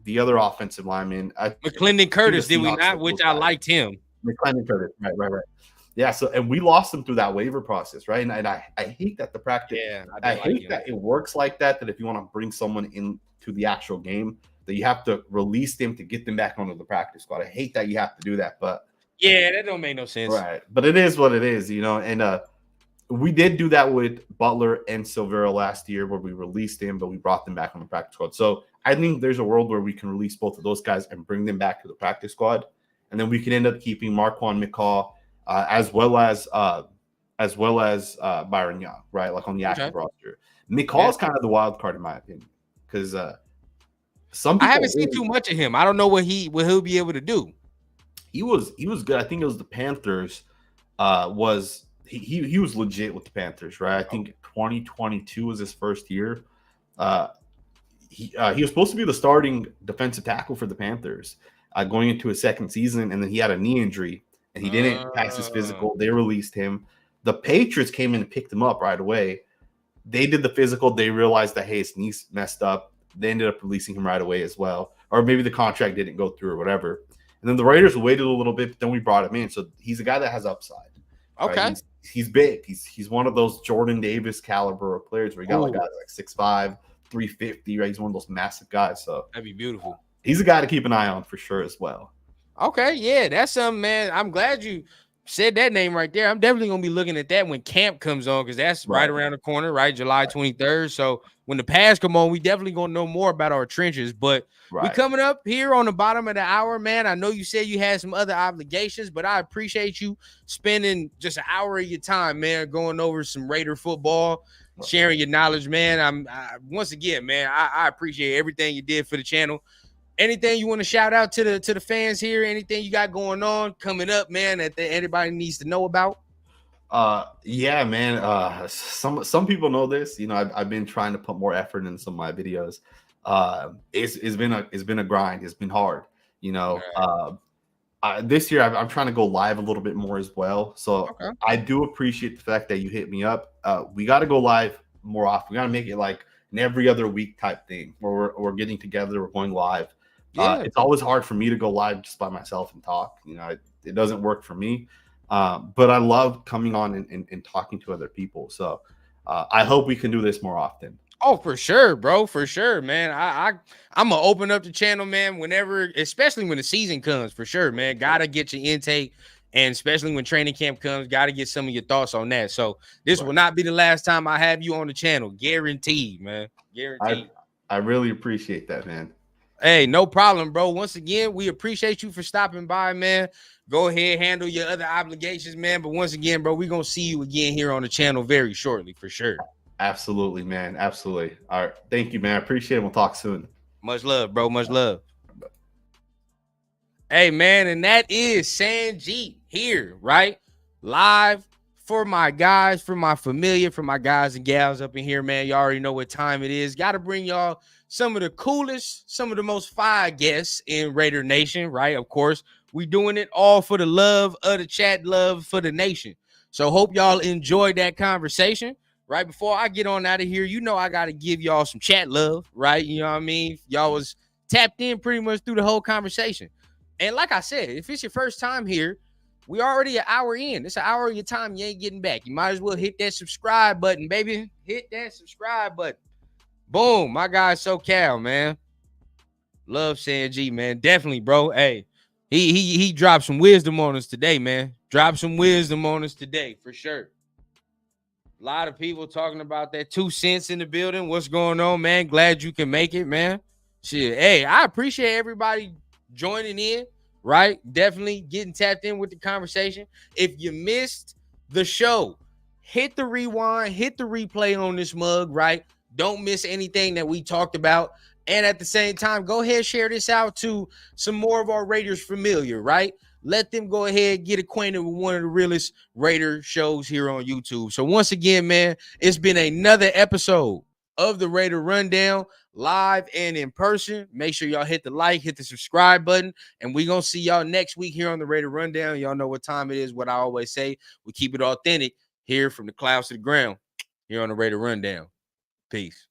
the other offensive lineman. McClendon Curtis, did we not? Which I liked him. McClendon Curtis, right. Yeah, so and we lost him through that waiver process, right? And I hate that the practice. Yeah, I hate that it works like that. That if you want to bring someone into the actual game, that you have to release them to get them back onto the practice squad. I hate that you have to do that, but yeah, that don't make no sense, right? But it is what it is, you know. And we did do that with Butler and Silvera last year, where we released them, but we brought them back on the practice squad. So I think there's a world where we can release both of those guys and bring them back to the practice squad, and then we can end up keeping Marquand McCall. As well as Byron Young, right? Like on the active roster. McCall is kind of the wild card in my opinion, because some people I haven't seen too much of him. I don't know what he'll be able to do. He was good. I think it was the Panthers. He was legit with the Panthers, right? I think 2022 was his first year. He was supposed to be the starting defensive tackle for the Panthers going into his 2nd season, and then he had a knee injury. And he didn't pass his physical. They released him. The Patriots came in and picked him up right away. They did the physical. They realized that, hey, his knee's messed up. They ended up releasing him right away as well. Or maybe the contract didn't go through or whatever. And then the Raiders waited a little bit, but then we brought him in. So he's a guy that has upside. Okay. Right? He's big. He's one of those Jordan Davis caliber of players where you got like guys like 6'5", 350, right? He's one of those massive guys. So that'd be beautiful. He's a guy to keep an eye on for sure as well. Okay, yeah, that's something, man. I'm glad you said that name right there. I'm definitely gonna be looking at that when camp comes on, because that's right around the corner, right? July 23rd. So when the pass come on, we definitely gonna know more about our trenches. But we coming up here on the bottom of the hour, man. I know you said you had some other obligations, but I appreciate you spending just an hour of your time, man, going over some Raider football, sharing your knowledge, man. Once again, man, I appreciate everything you did for the channel. Anything you want to shout out to the fans here? Anything you got going on coming up, man, that everybody needs to know about? Yeah, man. Some people know this. You know, I've been trying to put more effort in some of my videos. It's been a grind. It's been hard. You know, this year I'm trying to go live a little bit more as well. So I do appreciate the fact that you hit me up. We got to go live more often. We got to make it like an every other week type thing where we're getting together. We're going live. It's always hard for me to go live just by myself and talk. You know, it doesn't work for me. But I love coming on and talking to other people. So I hope we can do this more often. Oh, for sure, bro. For sure, man. I'm gonna open up the channel, man, whenever, especially when the season comes, for sure, man. Gotta get your intake, and especially when training camp comes, gotta get some of your thoughts on that. So this will not be the last time I have you on the channel. Guaranteed, man. Guaranteed. I really appreciate that, man. Hey, no problem, bro. Once again, we appreciate you for stopping by, man. Go ahead, handle your other obligations, man. But once again, bro, we're going to see you again here on the channel very shortly, for sure. Absolutely, man. Absolutely. All right. Thank you, man. I appreciate it. We'll talk soon. Much love, bro. Much love. Hey, man, and that is Sanjit here, right? Live for my guys, for my familia, for my guys and gals up in here, man, y'all already know what time it is. Got to bring y'all some of the coolest, some of the most fire guests in Raider Nation, right? Of course, we doing it all for the love of the chat, love for the nation. So hope y'all enjoyed that conversation. Right before I get on out of here, you know I got to give y'all some chat love, right? You know what I mean? Y'all was tapped in pretty much through the whole conversation. And like I said, if it's your first time here, we already an hour in. It's an hour of your time you ain't getting back. You might as well hit that subscribe button, baby. Hit that subscribe button. Boom. My guy SoCal, man. Love Sanjit, man. Definitely, bro. Hey, he dropped some wisdom on us today, man. Dropped some wisdom on us today, for sure. A lot of people talking about that 2 cents in the building. What's going on, man? Glad you can make it, man. Shit. Hey, I appreciate everybody joining in, right? Definitely getting tapped in with the conversation. If you missed the show, hit the rewind, hit the replay on this mug, right? Don't miss anything that we talked about. And at the same time, go ahead, share this out to some more of our Raiders familiar, right? Let them go ahead and get acquainted with one of the realest Raider shows here on YouTube. So once again, man, it's been another episode of the Raider Rundown, live and in person. Make sure y'all hit the like, hit the subscribe button, and we're going to see y'all next week here on the Raider Rundown. Y'all know what time it is, what I always say. We keep it authentic here from the clouds to the ground here on the Raider Rundown. Peace.